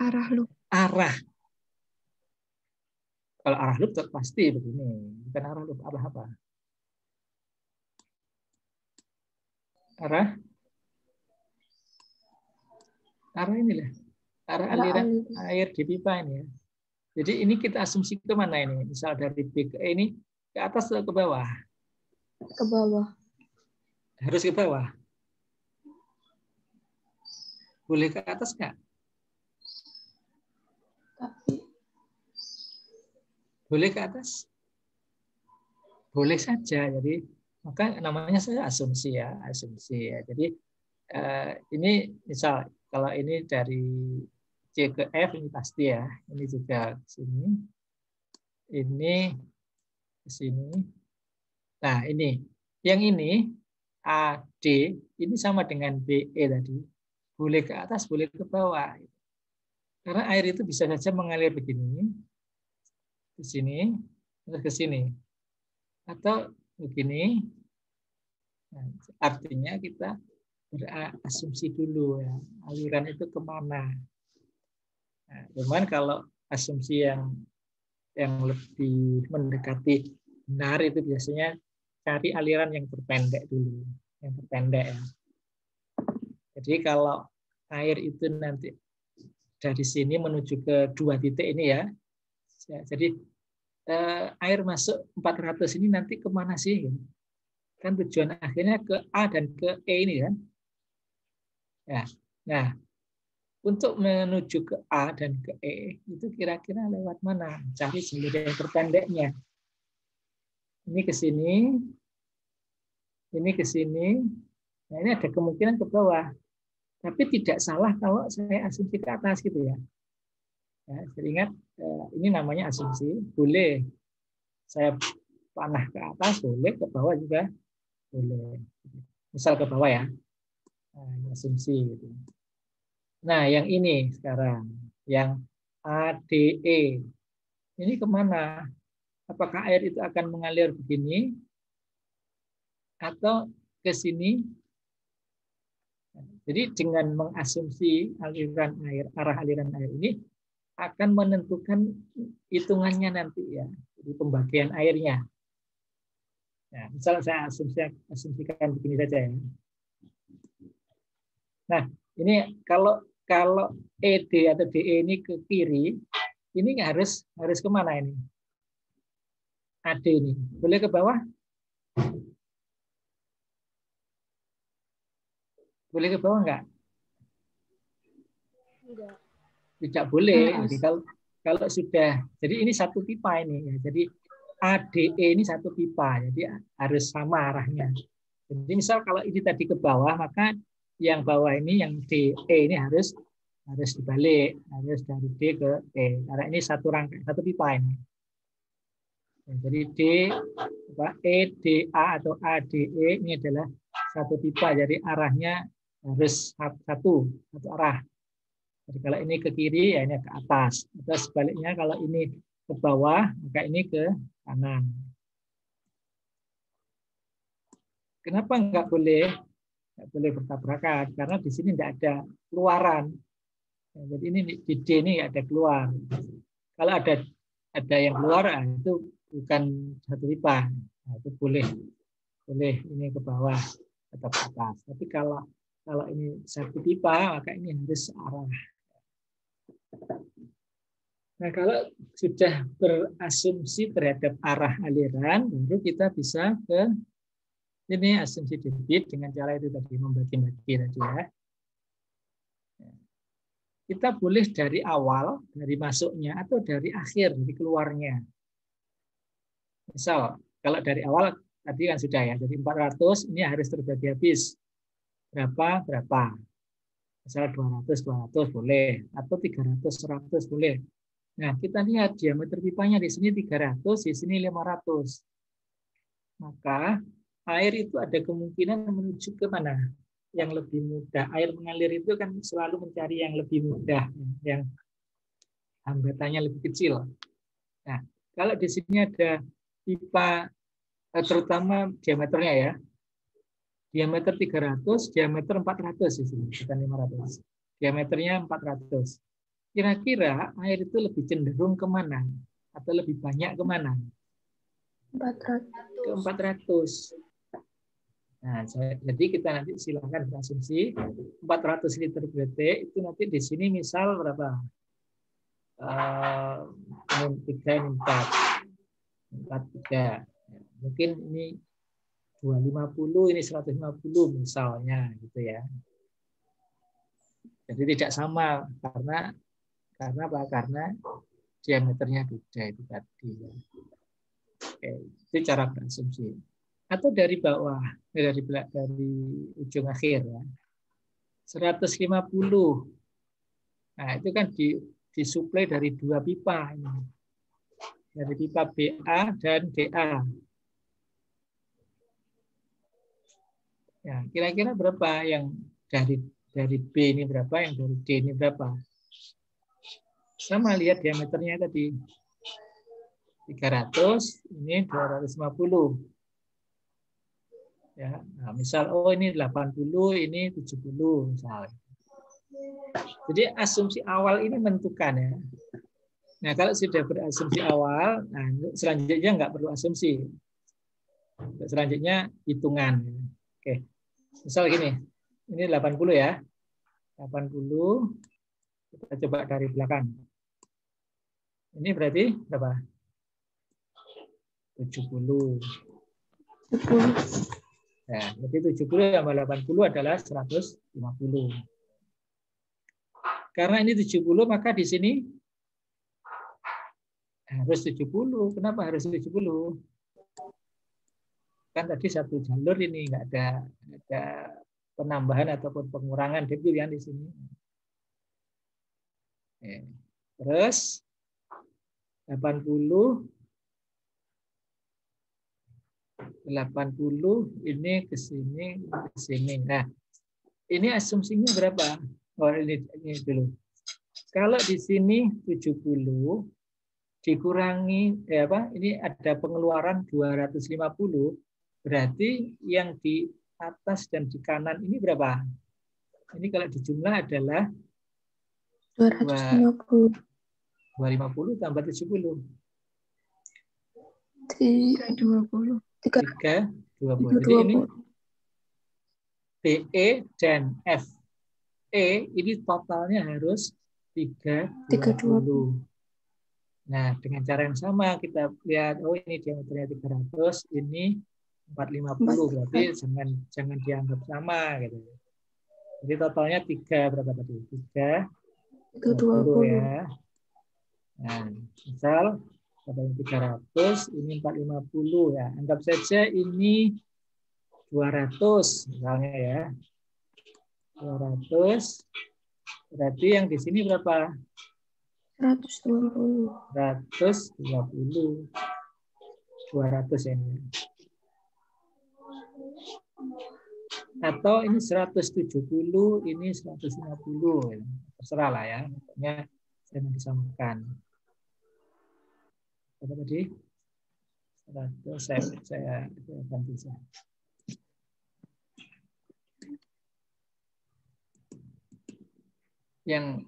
Arah loop. Arah. Kalau arah loop pasti begini. Bukan arah loop, arah apa? Arah inilah. Arah aliran air di pipa ini ya. Jadi ini kita asumsi ke mana ini? Misal dari B ke E ini ke atas atau ke bawah? Ke bawah. Harus ke bawah. Boleh ke atas nggak? Tapi boleh ke atas? Boleh saja. Jadi maka namanya saya asumsi ya, asumsi ya. Jadi ini misal kalau ini dari C ke F ini pasti ya. Ini juga ke sini. Ini ke sini. Nah, ini. Yang ini AD ini sama dengan BE tadi. boleh ke atas, boleh ke bawah. Karena air itu bisa saja mengalir begini, ke sini, terus ke sini. Atau begini. Nah, artinya kita berasumsi dulu ya, aliran itu kemana. Nah, cuman kalau asumsi yang lebih mendekati benar itu biasanya cari aliran yang terpendek dulu, yang terpendek ya. Jadi kalau air itu nanti dari sini menuju ke 2 titik ini ya, jadi air masuk 400 ini nanti kemana sih? Kan tujuan akhirnya ke A dan ke E ini kan. Ya. Nah, untuk menuju ke A dan ke E itu kira-kira lewat mana? Cari jalur yang terpendeknya. Ini ke sini, ini ke sini. Nah, ini ada kemungkinan ke bawah. Tapi tidak salah kalau saya asumsi ke atas gitu ya. Ya, saya ingat ini namanya asumsi. Boleh saya panah ke atas, boleh ke bawah juga boleh. Misal ke bawah ya. Nah, ini asumsi gitu. Nah, yang ini sekarang, yang ADE. Ini kemana? Apakah air itu akan mengalir begini atau ke sini? Jadi dengan mengasumsi aliran air, arah aliran air ini akan menentukan hitungannya nanti ya, jadi pembagian airnya. Nah, misal saya asumsikan begini saja ya. Nah, ini kalau ED atau DE ini ke kiri, ini harus kemana ini? AD ini boleh ke bawah? Boleh ke bawah enggak? Enggak. Tidak boleh. Jadi kalau sudah, jadi ini satu pipa ini ya. Jadi ADE ini satu pipa, jadi harus sama arahnya. Jadi misal kalau ini tadi ke bawah, maka yang bawah ini, yang DE ini harus dibalik, harus dari D ke E. Karena ini satu rangkaian, satu pipa ini. Jadi EDA atau ADE ini adalah satu pipa, jadi arahnya harus satu arah. Jadi kalau ini ke kiri, ya ini ke atas. Atau sebaliknya kalau ini ke bawah, maka ini ke kanan. Kenapa nggak boleh bertabrakan? Karena di sini tidak ada keluaran. Jadi ini di D ini ada keluar. Kalau ada yang keluar, itu bukan satu pipa. Nah, itu boleh ini ke bawah atau ke atas. Tapi kalau ini satu pipa, maka ini harus arah. Nah, kalau sudah berasumsi terhadap arah aliran, baru kita bisa ke ini asumsi debit dengan cara itu tadi, membagi-bagi tadi ya. Kita boleh dari awal, dari masuknya, atau dari akhir, dari keluarnya. Misal, kalau dari awal tadi kan sudah ya, jadi 400 ini harus terbagi habis. Berapa? Misal 200 boleh, atau 300, 100 boleh. Nah, kita lihat diameter pipanya di sini 300, di sini 500. Maka air itu ada kemungkinan menuju ke mana? Yang lebih mudah. Air mengalir itu kan selalu mencari yang lebih mudah, yang hambatannya lebih kecil. Nah, kalau di sini ada pipa, terutama diameternya ya, diameter 300, diameter 400 di sini, bukan 500. Diameternya 400. Kira-kira air itu lebih cenderung kemana? Atau lebih banyak kemana? 400. Ke 400. Nah, jadi kita nanti silakan berasumsi 400 liter per detik itu nanti di sini misal berapa? 3 ini 4. Mungkin ini 250, ini 150 misalnya gitu ya. Jadi tidak sama karena apa? Karena diameternya beda itu tadi. Oke, itu cara berasumsi. Atau dari bawah, dari ujung akhir ya. 150. Nah, itu kan disuplai dari 2 pipa ini. Dari pipa BA dan DA. Ya, kira-kira berapa yang dari dari B ini berapa, yang dari D ini berapa. Sama, lihat diameternya tadi. 300, ini 250. Ya, nah, misal ini 80, ini 70 misalnya. Jadi asumsi awal ini menentukan ya. Nah, kalau sudah berasumsi awal, nah selanjutnya nggak perlu asumsi. Selanjutnya hitungan. Oke. Misal gini, ini 80 ya. 80, kita coba dari belakang. Ini berarti berapa? 70. 10. Nah, berarti 70 tambah 80 adalah 150. Karena ini 70, maka di sini harus 70. Kenapa harus 70? Kan tadi satu jalur ini nggak ada penambahan ataupun pengurangan debit yang di sini. Terus 80 ini ke sini, ke sini. Nah, ini asumsinya berapa? Oh, ini dulu. Kalau di sini 70 dikurangi ini ada pengeluaran 250, berarti yang di atas dan di kanan ini berapa? Ini kalau dijumlah adalah 250. 250 tambah 70. 320. 320. Jadi ini DE dan FE ini totalnya harus 320. Nah, dengan cara yang sama kita lihat, oh ini diameternya 300, ini 450, berarti jangan dianggap sama gitu. Jadi totalnya 3 berapa tadi? 320 ya. Nah, misal katanya 300, ini 450 ya. Anggap saja ini 200 misalnya ya. 200 berarti yang di sini berapa? 120. 120. 200 ini. Atau ini 170, ini 150. Terserah lah ya. Pokoknya jangan disamakan. Apa tadi? 100 saya ganti saya. Yang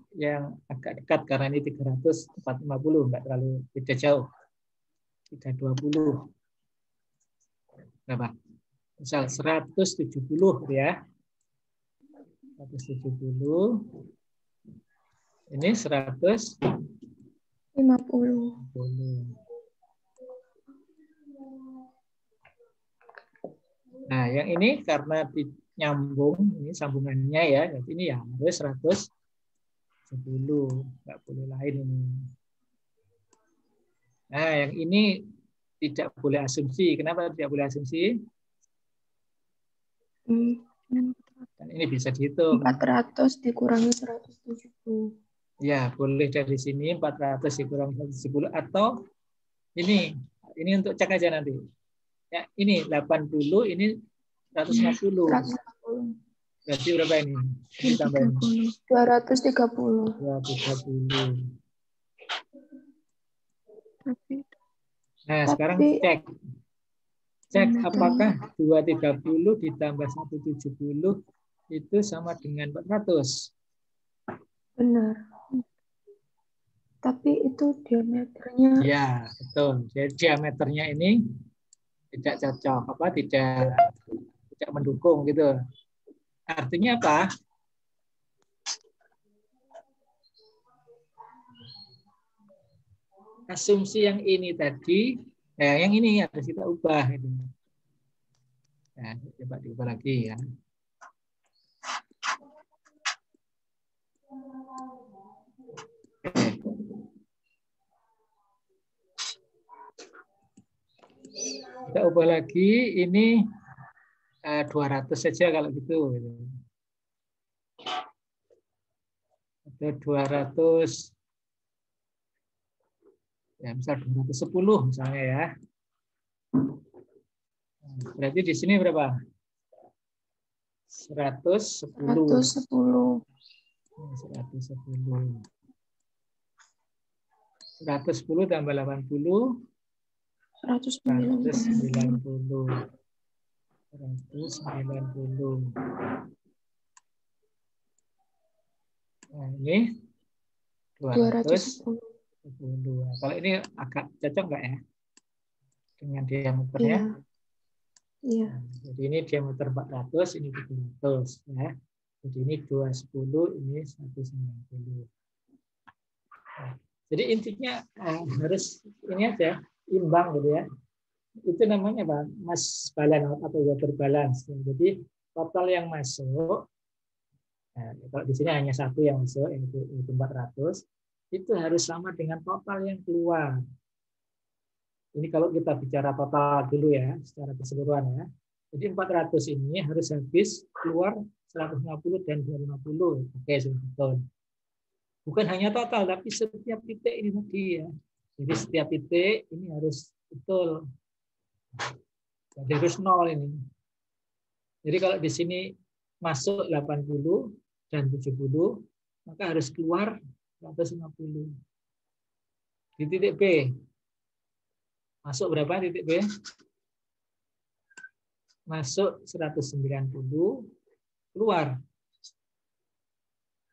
agak dekat karena ini 300, 450 enggak terlalu beda jauh. 320. Berapa? Misal 170 ya. 170. Ini 150. Nah, yang ini karena nyambung, ini sambungannya ya, jadi ini ya harus 110, nggak boleh lain ini. Nah, yang ini tidak boleh asumsi. Kenapa tidak boleh asumsi? Dan ini bisa dihitung. 400 dikurangi 170. Ya, boleh dari sini 400 dikurangi 170 atau ini untuk cek aja nanti. Ya, ini 80, ini 150. 150. Berarti berapa ini? Ini tambahin. 230. 230. Nah, Tapi, sekarang cek. Cek apakah 230 ditambah 170 itu sama dengan 400? Benar. Tapi itu diameternya. Ya, betul. Jadi diameternya ini tidak cocok, tidak mendukung gitu. Artinya apa? Asumsi yang ini tadi, yang ini harus kita ubah. Gitu. Nah, coba diubah lagi ya. Kita ubah lagi, ini 200 saja kalau gitu. Atau 200, ya misal 210 misalnya ya. Berarti di sini berapa? 110. 110. 110. 110 tambah 80. 190. 190. 190. Nah, ini 210. 210. Kalau ini agak cocok nggak ya dengan diameternya? Iya. Iya. Nah, jadi ini diameter 400, ini 300 ya. Jadi ini 210, ini 190. Nah, jadi intinya harus ini aja imbang gitu ya. Itu namanya apa? Mass balance atau water balance. Jadi total yang masuk, nah, kalau di sini hanya satu yang masuk, yaitu 400, itu harus sama dengan total yang keluar. Ini kalau kita bicara total dulu ya, secara keseluruhan ya. Jadi 400 ini harus habis keluar 150 dan 250. Oke, betul. Bukan hanya total, tapi setiap titik ini tadi ya. Jadi setiap titik ini harus betul. Jadi harus 0 ini. Jadi kalau di sini masuk 80 dan 70, maka harus keluar 150. Di titik B, masuk berapa titik B? Masuk 190, keluar.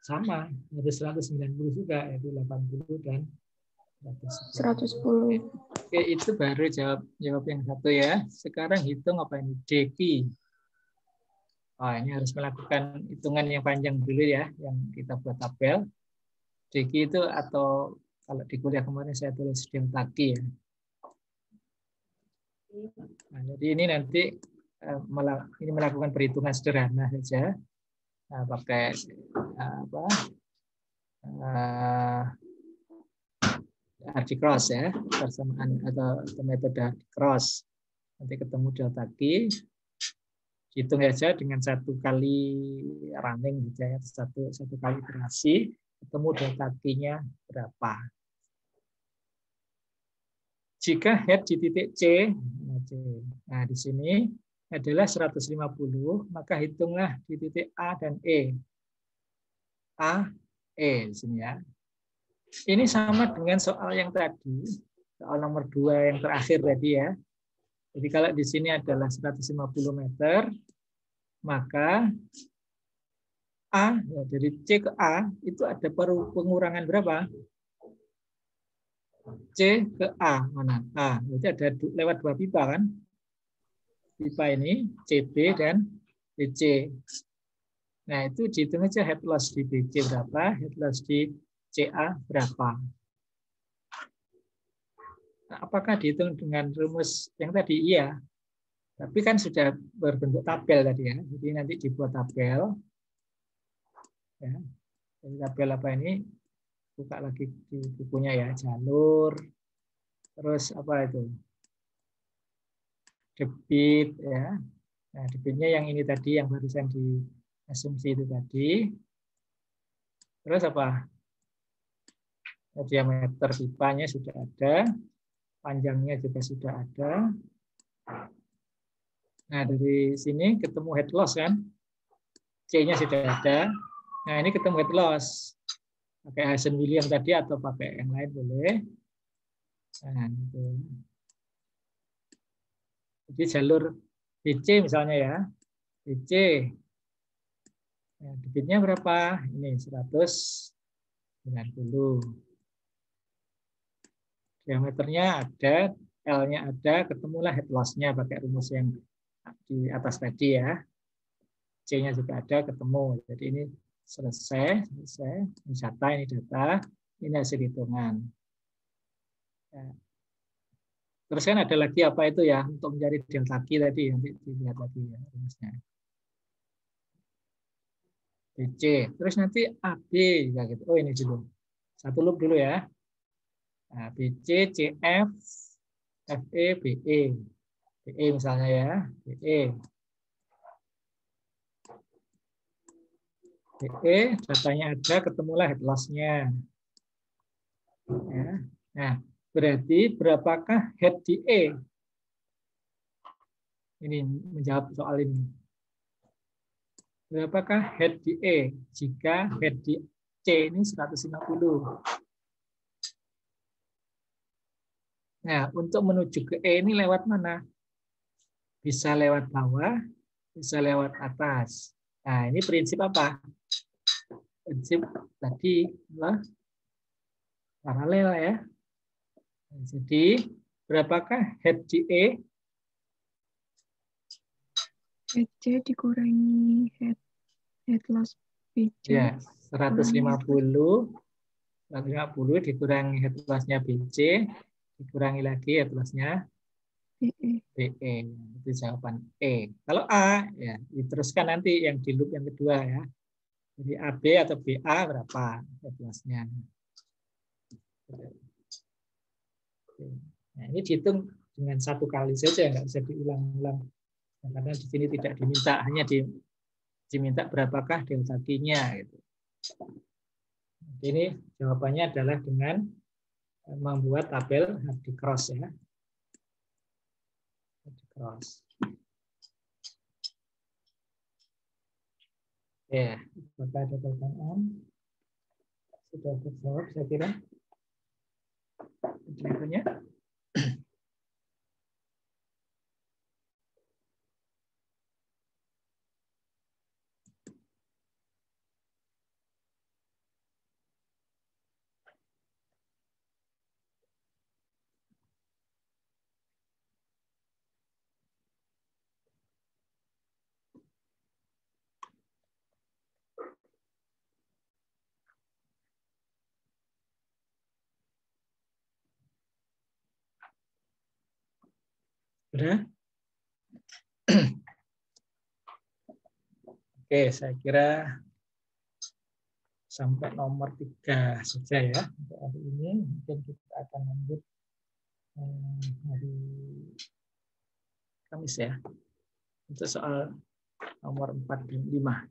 Sama, harus 190 juga, yaitu 80 dan 110. Oke, itu baru jawab yang satu ya. Sekarang hitung apa ini? DQ. Oh, ini harus melakukan hitungan yang panjang dulu ya, yang kita buat tabel. DQ itu atau kalau di kuliah kemarin saya tulis delta Q ya. Nah, jadi ini nanti ini melakukan perhitungan sederhana saja, pakai apa? Hardy cross ya, persamaan atau metode Hardy cross. Nanti ketemu delta Q, hitung saja dengan 1 kali running saja, satu kali iterasi, ketemu delta Q-nya berapa. Jika head di titik C, nah di sini adalah 150, maka hitunglah di titik A dan E. A, E di sini ya. Ini sama dengan soal yang tadi, soal nomor 2 yang terakhir tadi ya. Jadi kalau di sini adalah 150 meter, maka A, ya, dari C ke A, itu ada pengurangan berapa? C ke A, mana? A, berarti ada lewat 2 pipa kan? Pipa ini, CB dan BC. Nah, itu dihitung aja head loss di BC berapa, head loss di CA berapa. Nah, apakah dihitung dengan rumus yang tadi? Iya. Tapi kan sudah berbentuk tabel tadi ya. Jadi nanti dibuat tabel. Ya. Jadi tabel apa ini? Buka lagi di bukunya ya. Jalur. Terus apa itu? Debit ya. Nah, debitnya yang ini tadi yang barusan di asumsi itu tadi. Terus apa? Diameter pipanya sudah ada. Panjangnya juga sudah ada. Nah, dari sini ketemu head loss kan? C-nya sudah ada. Nah, ini ketemu head loss. Pakai Hazen-Williams tadi atau pakai yang lain boleh. Nah, gitu. Jadi jalur BC misalnya ya. BC. Nah, debitnya berapa? Ini 190. Diameternya ada, L-nya ada, ketemulah head loss-nya pakai rumus yang di atas tadi ya. C-nya juga ada, ketemu. Jadi ini selesai. Ini data, ini hasil hitungan. Ya. Terus kan ada lagi apa itu ya, untuk mencari delta Q tadi, nanti dilihat lagi ya rumusnya. BC. Terus nanti AB, ya gitu. Oh ini dulu. Satu loop dulu ya. Nah, BC, CF, FE, BE. BE misalnya ya, BE. BE, datanya ada, ketemulah head loss-nya. Ya. Nah, berarti berapakah head di E? Ini menjawab soal ini. Berapakah head di E jika head di C ini 150? Nah, untuk menuju ke E ini lewat mana? Bisa lewat bawah, bisa lewat atas. Nah, ini prinsip apa? Prinsip tadi adalah paralel ya. Jadi, berapakah head di E? Head C dikurangi head loss BC. Ya, 150 dikurangi head loss-nya BC, dikurangi lagi head loss-nya BE. BE. Itu jawaban E. Kalau A, ya diteruskan nanti yang di loop yang kedua ya. Jadi AB atau BA berapa head loss-nya. Nah, ini dihitung dengan satu kali saja, nggak bisa diulang-ulang. Karena di sini tidak diminta, hanya diminta berapakah delta T-nya. Gitu. Ini jawabannya adalah dengan membuat tabel Hardy Cross ya. Hardy Cross. Ya, apakah ada pertanyaan? Sudah terjawab saya kira. Berikutnya. Sudah? Oke, saya kira sampai nomor 3 saja ya untuk hari ini. Mungkin kita akan lanjut hari Kamis ya. Untuk soal nomor 4 dan 5.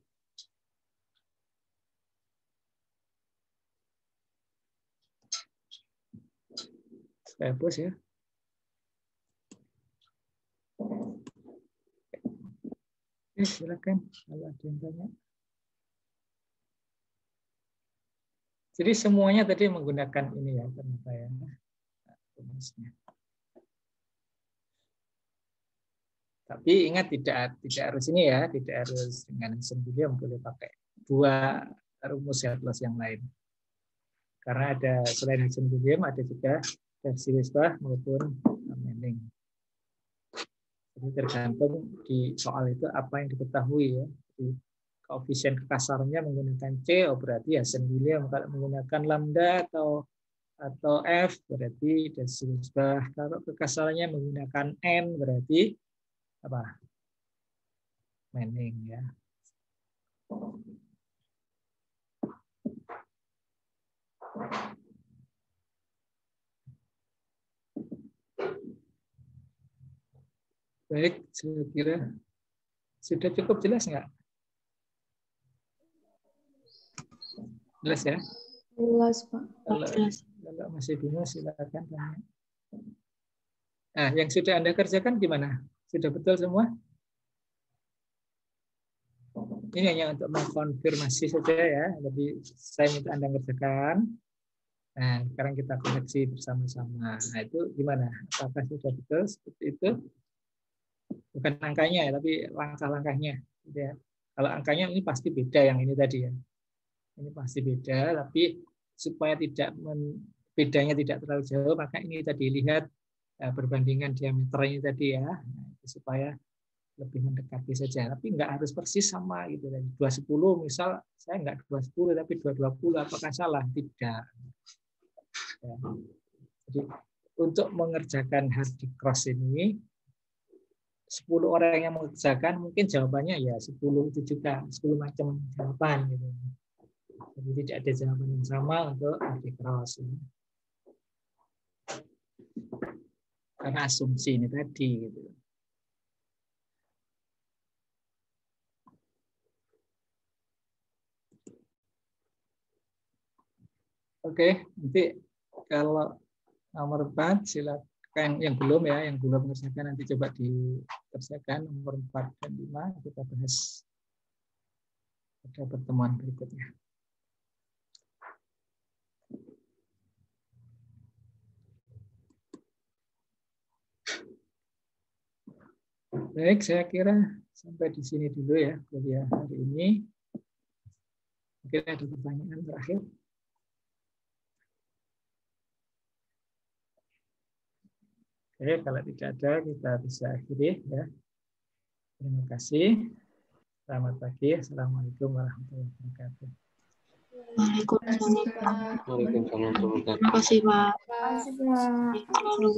Saya hapus ya. Oke, silakan kalau ada yang tanya. Jadi semuanya tadi menggunakan ini ya ternyata ya. Tapi ingat tidak harus ini ya, tidak harus dengan Hazen-Williams, boleh pakai dua rumus head loss yang lain. Karena ada selain Hazen-Williams ada juga versi Wisbach maupun Manning. Jadi tergantung di soal itu apa yang diketahui ya. Jadi koefisien kekasarnya menggunakan C, oh berarti Hazen-Williams. Kalau menggunakan lambda atau F berarti Wisbach. Kalau kekasarannya menggunakan N berarti apa? Manning ya. Baik, saya kira sudah cukup jelas nggak? Jelas ya? Jelas, Pak. Kalau masih bingung silakan tanya. Nah, yang sudah Anda kerjakan gimana? Sudah betul semua? Ini hanya untuk mengkonfirmasi saja ya. Jadi saya minta Anda kerjakan. Nah, sekarang kita koreksi bersama-sama. Nah, itu gimana? Apakah sudah betul seperti itu? Bukan angkanya, tapi langkah-langkahnya. Ya. Kalau angkanya ini pasti beda yang ini tadi ya. Ini pasti beda, tapi supaya bedanya tidak terlalu jauh, maka ini tadi lihat perbandingan diameternya tadi ya, supaya lebih mendekati saja. Tapi nggak harus persis sama gitu. 210 misal saya nggak 210 tapi 220, apakah salah? Tidak. Ya. Jadi untuk mengerjakan Hardy Cross ini 10 orang yang mengerjakan mungkin jawabannya ya 10 itu juga 10 macam jawaban gitu. Jadi tidak ada jawaban yang sama untuk Hardy Cross ini. Karena asumsi ini tadi gitu. Oke, nanti kalau nomor 4 silakan yang belum ya, yang belum mengerjakan nanti coba dikerjakan nomor 4 dan 5 kita bahas pada pertemuan berikutnya. Baik, saya kira sampai di sini dulu ya kuliah hari ini. Mungkin ada pertanyaan terakhir. Oke, kalau tidak ada kita bisa akhiri ya. Terima kasih. Selamat pagi. Assalamualaikum warahmatullahi wabarakatuh. Waalaikumsalam. Waalaikumsalam warahmatullahi wabarakatuh. Terima kasih, Pak. Terima kasih, Pak. Selalu